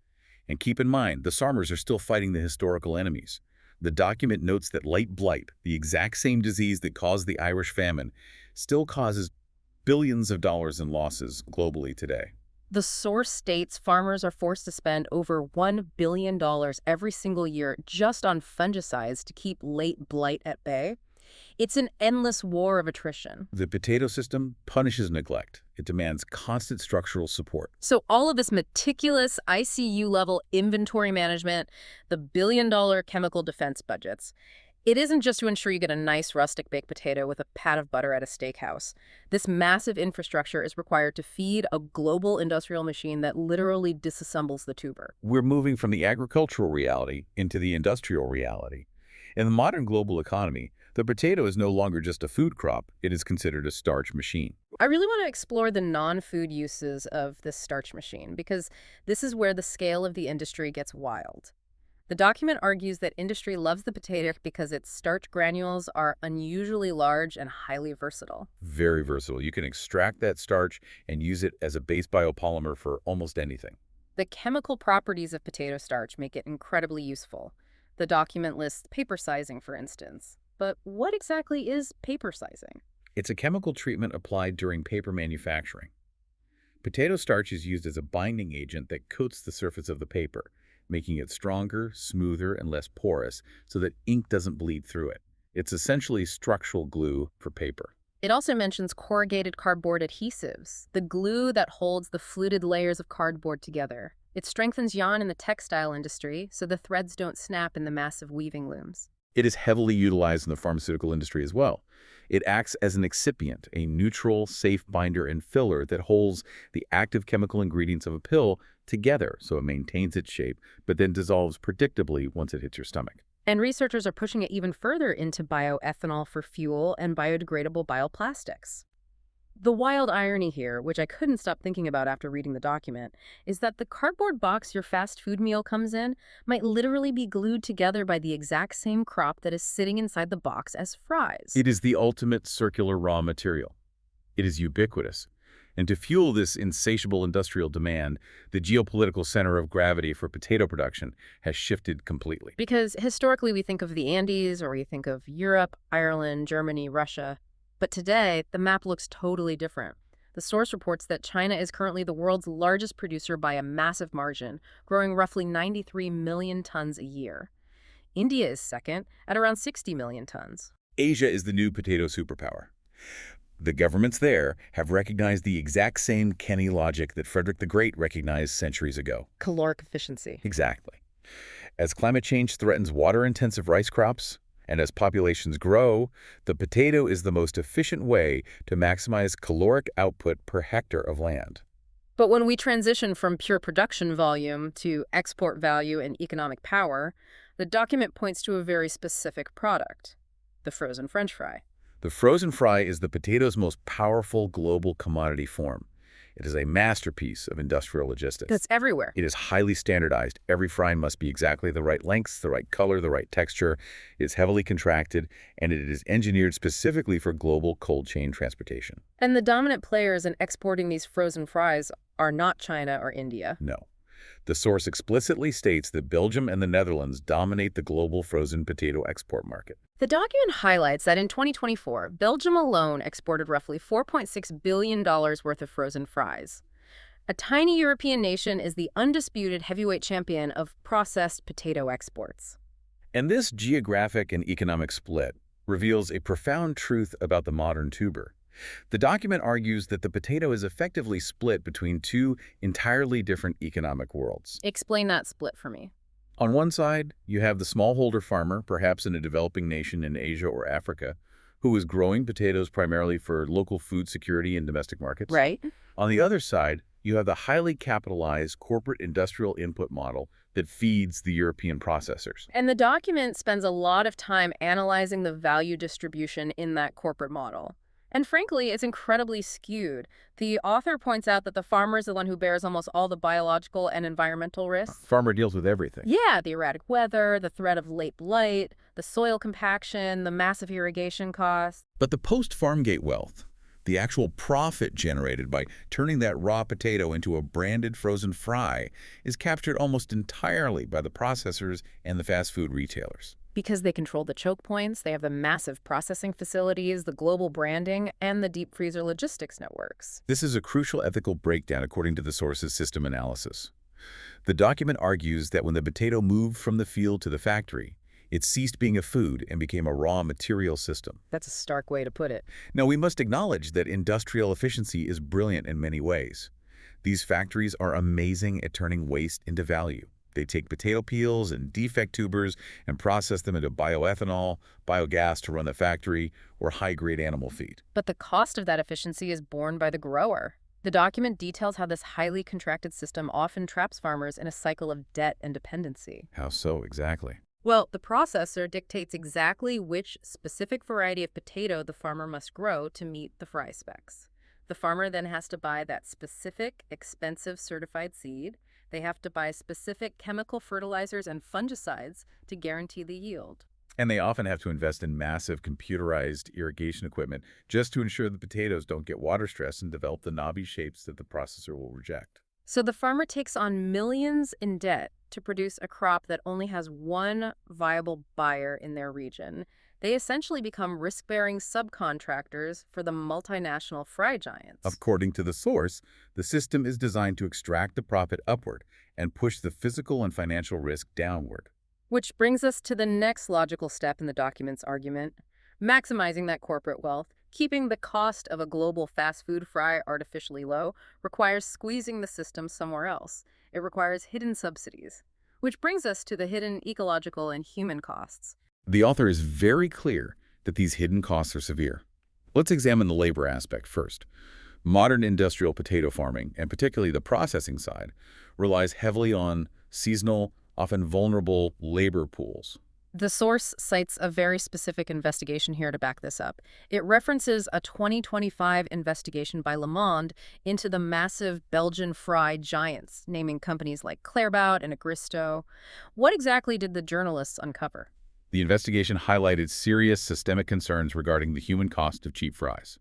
And keep in mind, the farmers are still fighting the historical enemies. The document notes that light blight, the exact same disease that caused the Irish Famine, still causes billions of dollars in losses globally today. The source states farmers are forced to spend over $1 billion every single year just on fungicides to keep late blight at bay. It's an endless war of attrition. The potato system punishes neglect. It demands constant structural support. So all of this meticulous ICU-level inventory management, the billion-dollar chemical defense budgets, it isn't just to ensure you get a nice rustic baked potato with a pat of butter at a steakhouse. This massive infrastructure is required to feed a global industrial machine that literally disassembles the tuber. We're moving from the agricultural reality into the industrial reality. In the modern global economy, the potato is no longer just a food crop, it is considered a starch machine. I really want to explore the non-food uses of this starch machine because this is where the scale of the industry gets wild. The document argues that industry loves the potato because its starch granules are unusually large and highly versatile. Very versatile. You can extract that starch and use it as a base biopolymer for almost anything. The chemical properties of potato starch make it incredibly useful. The document lists paper sizing, for instance. But what exactly is paper sizing? It's a chemical treatment applied during paper manufacturing. Potato starch is used as a binding agent that coats the surface of the paper, making it stronger, smoother, and less porous so that ink doesn't bleed through it. It's essentially structural glue for paper. It also mentions corrugated cardboard adhesives, the glue that holds the fluted layers of cardboard together. It strengthens yarn in the textile industry so the threads don't snap in the massive weaving looms. It is heavily utilized in the pharmaceutical industry as well. It acts as an excipient, a neutral, safe binder and filler that holds the active chemical ingredients of a pill together so it maintains its shape, but then dissolves predictably once it hits your stomach. And researchers are pushing it even further into bioethanol for fuel and biodegradable bioplastics. The wild irony here, which I couldn't stop thinking about after reading the document, is that the cardboard box your fast food meal comes in might literally be glued together by the exact same crop that is sitting inside the box as fries. It is the ultimate circular raw material. It is ubiquitous. And to fuel this insatiable industrial demand, the geopolitical center of gravity for potato production has shifted completely. Because historically we think of the Andes or we think of Europe, Ireland, Germany, Russia. But today, the map looks totally different. The source reports that China is currently the world's largest producer by a massive margin, growing roughly 93 million tons a year. India is second, at around 60 million tons. Asia is the new potato superpower. The governments there have recognized the exact same Kenny logic that Frederick the Great recognized centuries ago. Caloric efficiency. Exactly. As climate change threatens water-intensive rice crops, and as populations grow, the potato is the most efficient way to maximize caloric output per hectare of land. But when we transition from pure production volume to export value and economic power, the document points to a very specific product, the frozen French fry. The frozen fry is the potato's most powerful global commodity form. It is a masterpiece of industrial logistics. That's everywhere. It is highly standardized. Every fry must be exactly the right length, the right color, the right texture. It is heavily contracted, and it is engineered specifically for global cold chain transportation. And the dominant players in exporting these frozen fries are not China or India. No. The source explicitly states that Belgium and the Netherlands dominate the global frozen potato export market. The document highlights that in 2024, Belgium alone exported roughly $4.6 billion worth of frozen fries. A tiny European nation is the undisputed heavyweight champion of processed potato exports. And this geographic and economic split reveals a profound truth about the modern tuber. The document argues that the potato is effectively split between two entirely different economic worlds. Explain that split for me. On one side, you have the smallholder farmer, perhaps in a developing nation in Asia or Africa, who is growing potatoes primarily for local food security and domestic markets. Right? On the other side, you have the highly capitalized corporate industrial input model that feeds the European processors. And the document spends a lot of time analyzing the value distribution in that corporate model. And frankly, it's incredibly skewed. The author points out that the farmer is the one who bears almost all the biological and environmental risks. Farmer deals with everything. Yeah, the erratic weather, the threat of late blight, the soil compaction, the massive irrigation costs. But the post-farm gate wealth, the actual profit generated by turning that raw potato into a branded frozen fry, is captured almost entirely by the processors and the fast food retailers. Because they control the choke points, they have the massive processing facilities, the global branding, and the deep freezer logistics networks. This is a crucial ethical breakdown according to the source's system analysis. The document argues that when the potato moved from the field to the factory, it ceased being a food and became a raw material system. That's a stark way to put it. Now, we must acknowledge that industrial efficiency is brilliant in many ways. These factories are amazing at turning waste into value. They take potato peels and defect tubers and process them into bioethanol, biogas to run the factory, or high-grade animal feed. But the cost of that efficiency is borne by the grower. The document details how this highly contracted system often traps farmers in a cycle of debt and dependency. How so, exactly? Well, the processor dictates exactly which specific variety of potato the farmer must grow to meet the fry specs. The farmer then has to buy that specific, expensive certified seed. They have to buy specific chemical fertilizers and fungicides to guarantee the yield. And they often have to invest in massive computerized irrigation equipment just to ensure the potatoes don't get water stress and develop the knobby shapes that the processor will reject. So the farmer takes on millions in debt to produce a crop that only has one viable buyer in their region. They essentially become risk-bearing subcontractors for the multinational fry giants. According to the source, the system is designed to extract the profit upward and push the physical and financial risk downward. Which brings us to the next logical step in the document's argument. Maximizing that corporate wealth, keeping the cost of a global fast food fry artificially low, requires squeezing the system somewhere else. It requires hidden subsidies. Which brings us to the hidden ecological and human costs. The author is very clear that these hidden costs are severe. Let's examine the labor aspect first. Modern industrial potato farming, and particularly the processing side, relies heavily on seasonal, often vulnerable labor pools. The source cites a very specific investigation here to back this up. It references a 2025 investigation by Le Monde into the massive Belgian fry giants, naming companies like Clairbout and Agristo. What exactly did the journalists uncover? The investigation highlighted serious systemic concerns regarding the human cost of cheap fries.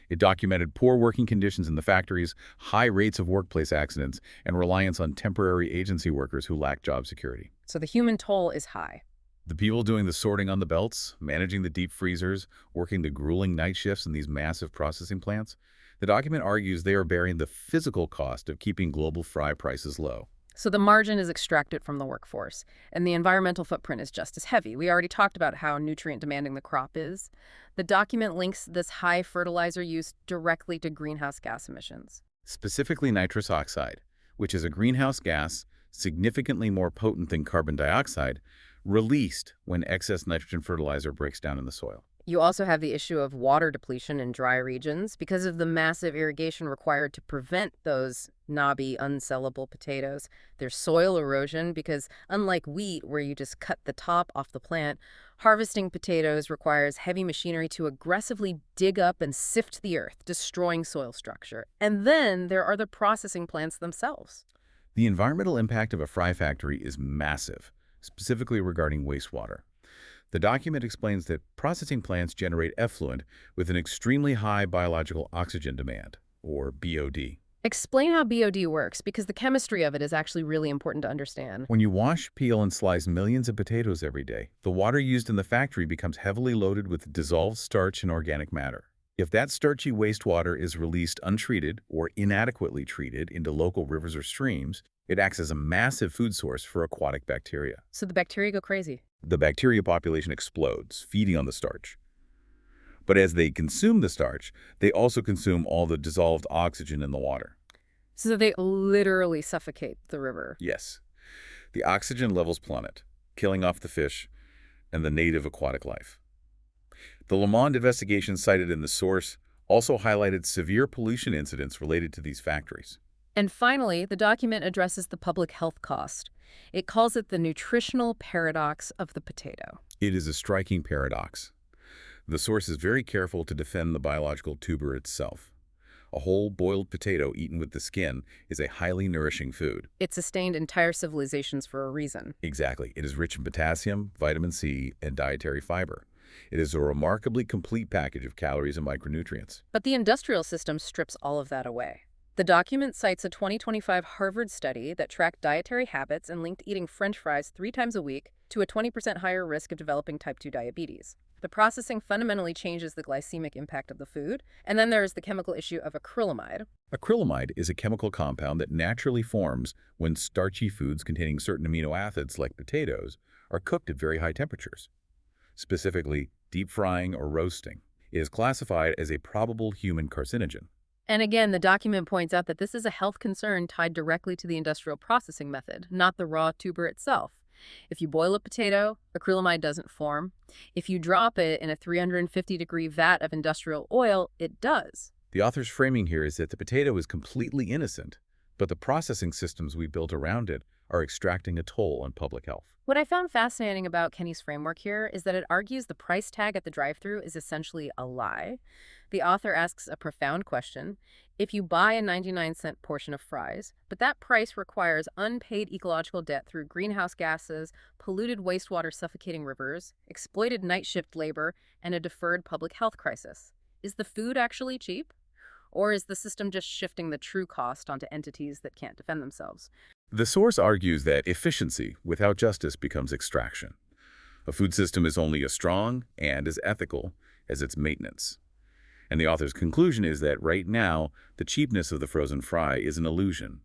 It documented poor working conditions in the factories, high rates of workplace accidents, and reliance on temporary agency workers who lack job security. So the human toll is high. The people doing the sorting on the belts, managing the deep freezers, working the grueling night shifts in these massive processing plants, the document argues they are bearing the physical cost of keeping global fry prices low. So the margin is extracted from the workforce, and the environmental footprint is just as heavy. We already talked about how nutrient-demanding the crop is. The document links this high fertilizer use directly to greenhouse gas emissions. Specifically nitrous oxide, which is a greenhouse gas significantly more potent than carbon dioxide, released when excess nitrogen fertilizer breaks down in the soil. You also have the issue of water depletion in dry regions because of the massive irrigation required to prevent those knobby, unsellable potatoes. There's soil erosion because, unlike wheat, where you just cut the top off the plant, harvesting potatoes requires heavy machinery to aggressively dig up and sift the earth, destroying soil structure. And then there are the processing plants themselves. The environmental impact of a fry factory is massive, specifically regarding wastewater. The document explains that processing plants generate effluent with an extremely high biological oxygen demand, or BOD. Explain how BOD works, because the chemistry of it is actually really important to understand. When you wash, peel, and slice millions of potatoes every day, the water used in the factory becomes heavily loaded with dissolved starch and organic matter. If that starchy wastewater is released untreated or inadequately treated into local rivers or streams, it acts as a massive food source for aquatic bacteria. So the bacteria go crazy. The bacteria population explodes, feeding on the starch. But as they consume the starch, they also consume all the dissolved oxygen in the water. So they literally suffocate the river. Yes, the oxygen levels plummet, killing off the fish and the native aquatic life. The Le Monde investigation cited in the source also highlighted severe pollution incidents related to these factories. And finally, the document addresses the public health cost. It calls it the nutritional paradox of the potato. It is a striking paradox. The source is very careful to defend the biological tuber itself. A whole boiled potato eaten with the skin is a highly nourishing food. It sustained entire civilizations for a reason. Exactly. It is rich in potassium, vitamin C, and dietary fiber. It is a remarkably complete package of calories and micronutrients. But the industrial system strips all of that away. The document cites a 2025 Harvard study that tracked dietary habits and linked eating French fries 3 times a week to a 20% higher risk of developing type 2 diabetes. The processing fundamentally changes the glycemic impact of the food. And then there is the chemical issue of acrylamide. Acrylamide is a chemical compound that naturally forms when starchy foods containing certain amino acids, like potatoes, are cooked at very high temperatures. Specifically, deep frying or roasting. It is classified as a probable human carcinogen. And again, the document points out that this is a health concern tied directly to the industrial processing method, not the raw tuber itself. If you boil a potato, acrylamide doesn't form. If you drop it in a 350-degree vat of industrial oil, it does. The author's framing here is that the potato is completely innocent, but the processing systems we built around it are extracting a toll on public health. What I found fascinating about Kenny's framework here is that it argues the price tag at the drive-thru is essentially a lie. The author asks a profound question. If you buy a 99-cent portion of fries, but that price requires unpaid ecological debt through greenhouse gases, polluted wastewater suffocating rivers, exploited night shift labor, and a deferred public health crisis, is the food actually cheap? Or is the system just shifting the true cost onto entities that can't defend themselves? The source argues that efficiency without justice becomes extraction. A food system is only as strong and as ethical as its maintenance. And the author's conclusion is that right now, the cheapness of the frozen fry is an illusion.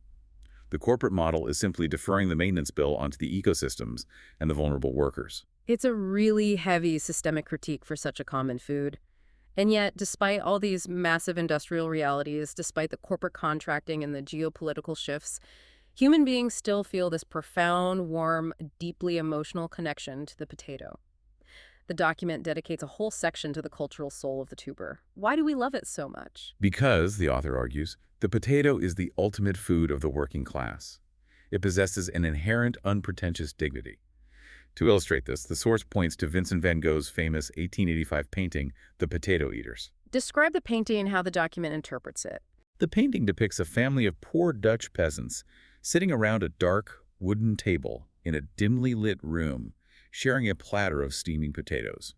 The corporate model is simply deferring the maintenance bill onto the ecosystems and the vulnerable workers. It's a really heavy systemic critique for such a common food. And yet, despite all these massive industrial realities, despite the corporate contracting and the geopolitical shifts, human beings still feel this profound, warm, deeply emotional connection to the potato. The document dedicates a whole section to the cultural soul of the tuber. Why do we love it so much? Because, the author argues, the potato is the ultimate food of the working class. It possesses an inherent, unpretentious dignity. To illustrate this, the source points to Vincent van Gogh's famous 1885 painting, The Potato Eaters. Describe the painting and how the document interprets it. The painting depicts a family of poor Dutch peasants sitting around a dark, wooden table in a dimly lit room, sharing a platter of steaming potatoes.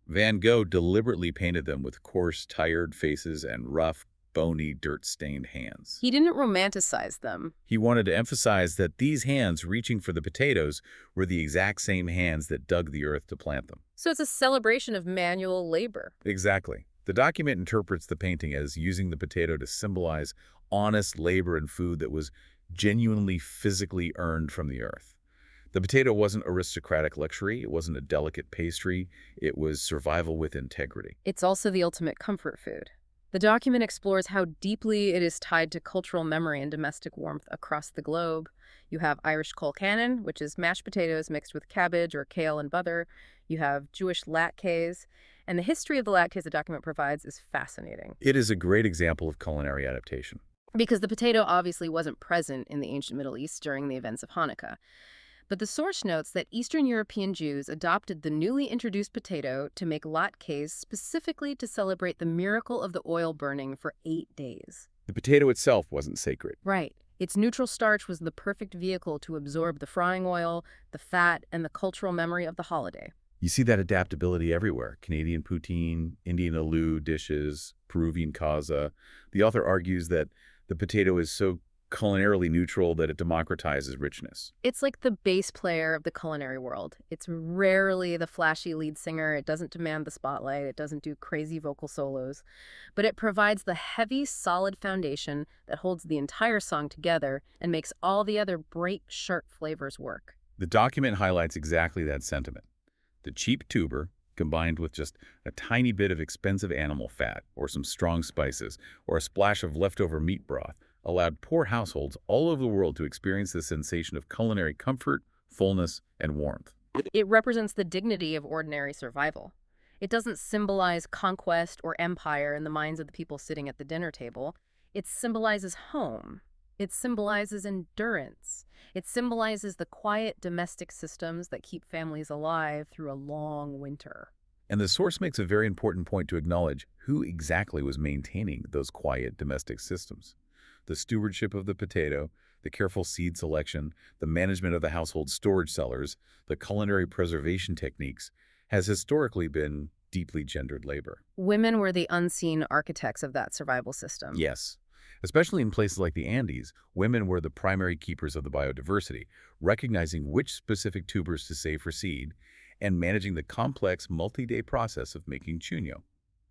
Van Gogh deliberately painted them with coarse, tired faces and rough, bony, dirt-stained hands. He didn't romanticize them. He wanted to emphasize that these hands reaching for the potatoes were the exact same hands that dug the earth to plant them. So it's a celebration of manual labor. Exactly. The document interprets the painting as using the potato to symbolize honest labor and food that was genuinely physically earned from the earth. The potato wasn't aristocratic luxury, it wasn't a delicate pastry, it was survival with integrity. It's also the ultimate comfort food. The document explores how deeply it is tied to cultural memory and domestic warmth across the globe. You have Irish colcannon, which is mashed potatoes mixed with cabbage or kale and butter. You have Jewish latkes. And the history of the latkes the document provides is fascinating. It is a great example of culinary adaptation. Because the potato obviously wasn't present in the ancient Middle East during the events of Hanukkah. But the source notes that Eastern European Jews adopted the newly introduced potato to make latkes specifically to celebrate the miracle of the oil burning for 8 days. The potato itself wasn't sacred. Right. Its neutral starch was the perfect vehicle to absorb the frying oil, the fat, and the cultural memory of the holiday. You see that adaptability everywhere. Canadian poutine, Indian aloo dishes, Peruvian causa. The author argues that The potato is so culinarily neutral that it democratizes richness. It's like the bass player of the culinary world. It's rarely the flashy lead singer. It doesn't demand the spotlight. It doesn't do crazy vocal solos. But it provides the heavy, solid foundation that holds the entire song together and makes all the other bright, sharp flavors work. The document highlights exactly that sentiment. The cheap tuber, combined with just a tiny bit of expensive animal fat, or some strong spices, or a splash of leftover meat broth, allowed poor households all over the world to experience the sensation of culinary comfort, fullness, and warmth. It represents the dignity of ordinary survival. It doesn't symbolize conquest or empire in the minds of the people sitting at the dinner table. It symbolizes home. It symbolizes endurance. It symbolizes the quiet domestic systems that keep families alive through a long winter. And the source makes a very important point to acknowledge who exactly was maintaining those quiet domestic systems. The stewardship of the potato, the careful seed selection, the management of the household storage cellars, the culinary preservation techniques, has historically been deeply gendered labor. Women were the unseen architects of that survival system. Yes. Especially in places like the Andes, women were the primary keepers of the biodiversity, recognizing which specific tubers to save for seed, and managing the complex multi-day process of making chuño.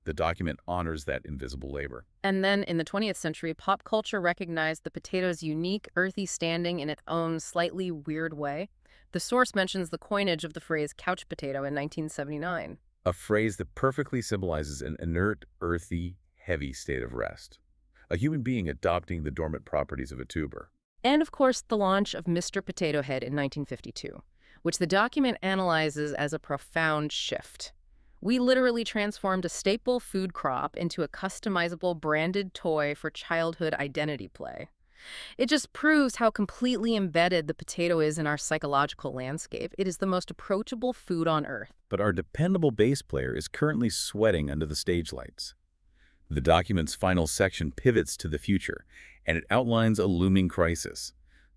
The document honors that invisible labor. And then in the 20th century, pop culture recognized the potato's unique, earthy standing in its own slightly weird way. The source mentions the coinage of the phrase couch potato in 1979. A phrase that perfectly symbolizes an inert, earthy, heavy state of rest. A human being adopting the dormant properties of a tuber. And of course, the launch of Mr. Potato Head in 1952, which the document analyzes as a profound shift. We literally transformed a staple food crop into a customizable branded toy for childhood identity play. It just proves how completely embedded the potato is in our psychological landscape. It is the most approachable food on earth. But our dependable bass player is currently sweating under the stage lights. The document's final section pivots to the future, and it outlines a looming crisis.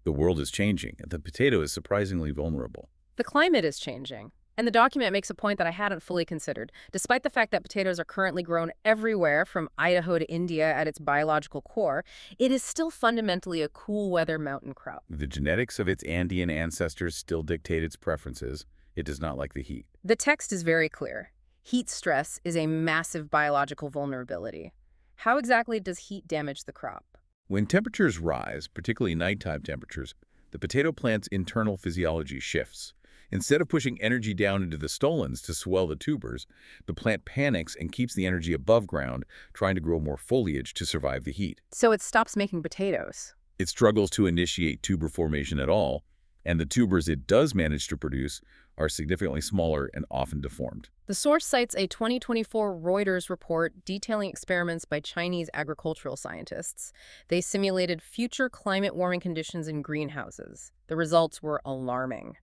The world is changing, and the potato is surprisingly vulnerable. The climate is changing. And the document makes a point that I hadn't fully considered. Despite the fact that potatoes are currently grown everywhere from Idaho to India at its biological core, it is still fundamentally a cool weather mountain crop. The genetics of its Andean ancestors still dictate its preferences. It does not like the heat. The text is very clear. Heat stress is a massive biological vulnerability. How exactly does heat damage the crop? When temperatures rise, particularly nighttime temperatures, the potato plant's internal physiology shifts. Instead of pushing energy down into the stolons to swell the tubers, the plant panics and keeps the energy above ground, trying to grow more foliage to survive the heat. So it stops making potatoes. It struggles to initiate tuber formation at all, and the tubers it does manage to produce are significantly smaller and often deformed. The source cites a 2024 Reuters report detailing experiments by Chinese agricultural scientists. They simulated future climate warming conditions in greenhouses. The results were alarming.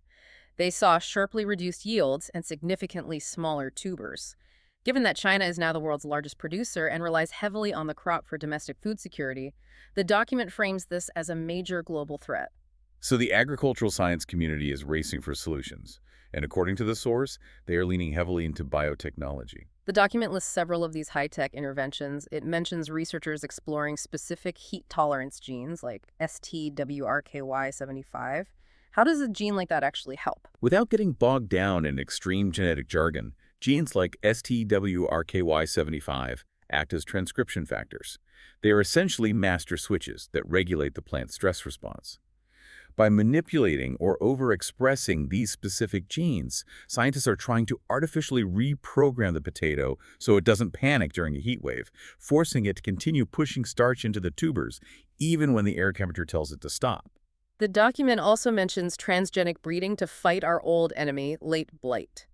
They saw sharply reduced yields and significantly smaller tubers. Given that China is now the world's largest producer and relies heavily on the crop for domestic food security, the document frames this as a major global threat. So the agricultural science community is racing for solutions, and according to the source, they are leaning heavily into biotechnology. The document lists several of these high-tech interventions. It mentions researchers exploring specific heat tolerance genes like STWRKY75. How does a gene like that actually help? Without getting bogged down in extreme genetic jargon, genes like STWRKY75 act as transcription factors. They are essentially master switches that regulate the plant's stress response. By manipulating or overexpressing these specific genes, scientists are trying to artificially reprogram the potato so it doesn't panic during a heat wave, forcing it to continue pushing starch into the tubers, even when the air temperature tells it to stop. The document also mentions transgenic breeding to fight our old enemy, late blight.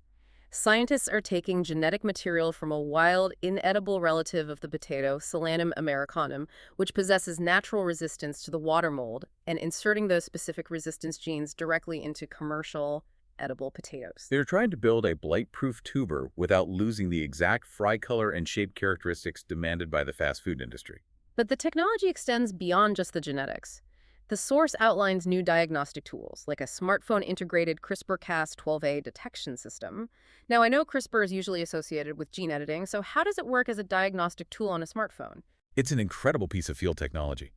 Scientists are taking genetic material from a wild, inedible relative of the potato, Solanum americanum, which possesses natural resistance to the water mold, and inserting those specific resistance genes directly into commercial, edible potatoes. They're trying to build a blight-proof tuber without losing the exact fry color and shape characteristics demanded by the fast food industry. But the technology extends beyond just the genetics. The source outlines new diagnostic tools, like a smartphone-integrated CRISPR-Cas12a detection system. Now, I know CRISPR is usually associated with gene editing, so how does it work as a diagnostic tool on a smartphone? It's an incredible piece of field technology.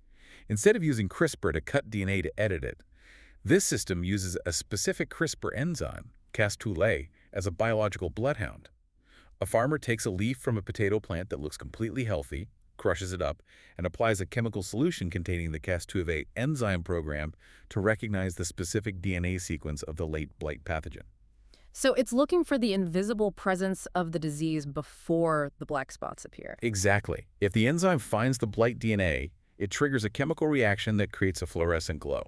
Instead of using CRISPR to cut DNA to edit it, this system uses a specific CRISPR enzyme, Cas2a, as a biological bloodhound. A farmer takes a leaf from a potato plant that looks completely healthy, crushes it up, and applies a chemical solution containing the Cas2a enzyme program to recognize the specific DNA sequence of the late blight pathogen. So it's looking for the invisible presence of the disease before the black spots appear. Exactly. If the enzyme finds the blight DNA, it triggers a chemical reaction that creates a fluorescent glow.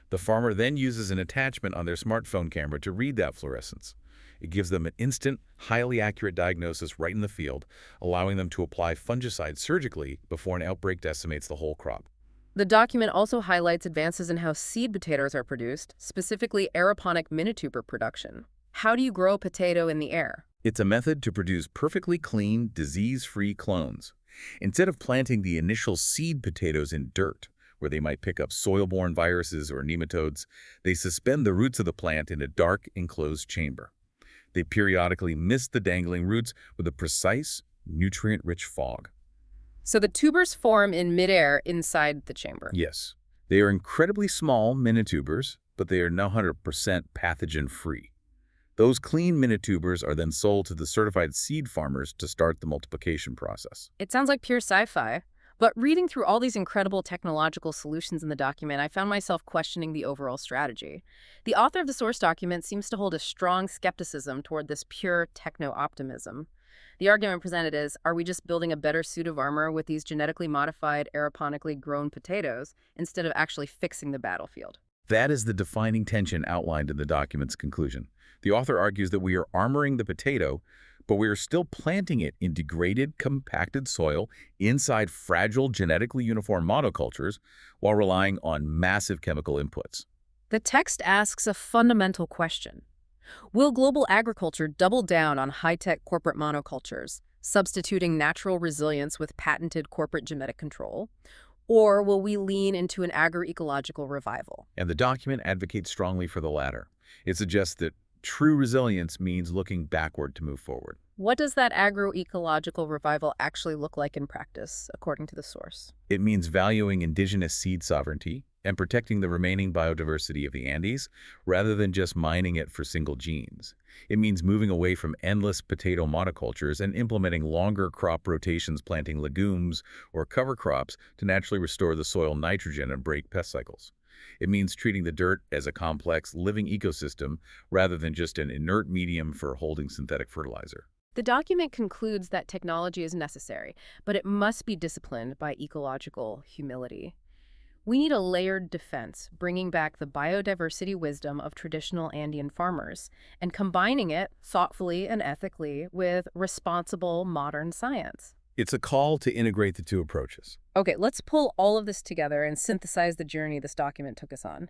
The farmer then uses an attachment on their smartphone camera to read that fluorescence. It gives them an instant, highly accurate diagnosis right in the field, allowing them to apply fungicide surgically before an outbreak decimates the whole crop. The document also highlights advances in how seed potatoes are produced, specifically aeroponic minituber production. How do you grow a potato in the air? It's a method to produce perfectly clean, disease-free clones. Instead of planting the initial seed potatoes in dirt, where they might pick up soil-borne viruses or nematodes, they suspend the roots of the plant in a dark, enclosed chamber. They periodically mist the dangling roots with a precise, nutrient-rich fog. So the tubers form in midair inside the chamber. Yes, they are incredibly small minitubers, but they are 100% pathogen-free. Those clean minitubers are then sold to the certified seed farmers to start the multiplication process. It sounds like pure sci-fi. But reading through all these incredible technological solutions in the document, I found myself questioning the overall strategy. The author of the source document seems to hold a strong skepticism toward this pure techno-optimism. The argument presented is, are we just building a better suit of armor with these genetically modified, aeroponically grown potatoes instead of actually fixing the battlefield? That is the defining tension outlined in the document's conclusion. The author argues that we are armoring the potato, but we are still planting it in degraded, compacted soil inside fragile, genetically uniform monocultures while relying on massive chemical inputs. The text asks a fundamental question. Will global agriculture double down on high-tech corporate monocultures, substituting natural resilience with patented corporate genetic control? Or will we lean into an agroecological revival? And the document advocates strongly for the latter. It suggests that true resilience means looking backward to move forward. What does that agroecological revival actually look like in practice, according to the source? It means valuing indigenous seed sovereignty and protecting the remaining biodiversity of the Andes rather than just mining it for single genes. It means moving away from endless potato monocultures and implementing longer crop rotations, planting legumes or cover crops to naturally restore the soil nitrogen and break pest cycles. It means treating the dirt as a complex, living ecosystem rather than just an inert medium for holding synthetic fertilizer. The document concludes that technology is necessary, but it must be disciplined by ecological humility. We need a layered defense, bringing back the biodiversity wisdom of traditional Andean farmers and combining it thoughtfully and ethically with responsible modern science. It's a call to integrate the two approaches. Okay, let's pull all of this together and synthesize the journey this document took us on.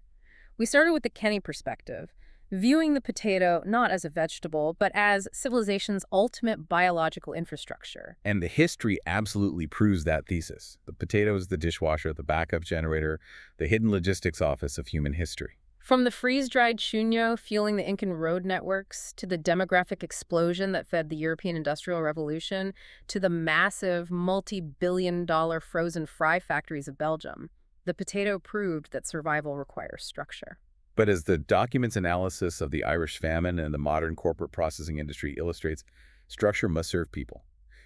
We started with the Kenny perspective, viewing the potato not as a vegetable, but as civilization's ultimate biological infrastructure. And the history absolutely proves that thesis. The potato is the dishwasher, the backup generator, the hidden logistics office of human history. From the freeze-dried chuño fueling the Incan road networks, to the demographic explosion that fed the European Industrial Revolution, to the massive multi-billion-dollar frozen fry factories of Belgium, the potato proved that survival requires structure. But as the document's analysis of the Irish Famine and the modern corporate processing industry illustrates, structure must serve people.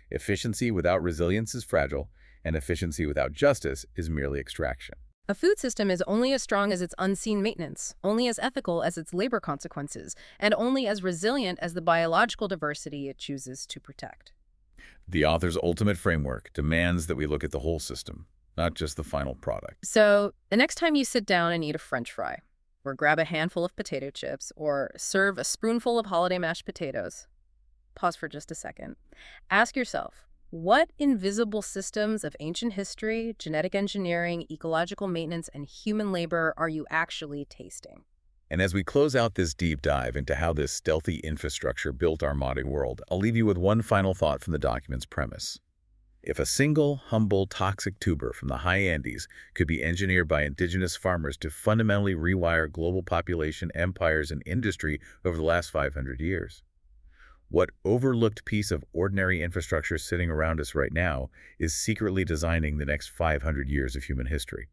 Efficiency without resilience is fragile, and efficiency without justice is merely extraction. A food system is only as strong as its unseen maintenance, only as ethical as its labor consequences, and only as resilient as the biological diversity it chooses to protect. The author's ultimate framework demands that we look at the whole system, not just the final product. So, the next time you sit down and eat a French fry, or grab a handful of potato chips, or serve a spoonful of holiday mashed potatoes, pause for just a second. Ask yourself, what invisible systems of ancient history, genetic engineering, ecological maintenance, and human labor are you actually tasting? And as we close out this deep dive into how this stealthy infrastructure built our modern world, I'll leave you with one final thought from the document's premise. If a single, humble, toxic tuber from the high Andes could be engineered by indigenous farmers to fundamentally rewire global population, empires, and industry over the last 500 years, What overlooked piece of ordinary infrastructure sitting around us right now is secretly designing the next 500 years of human history?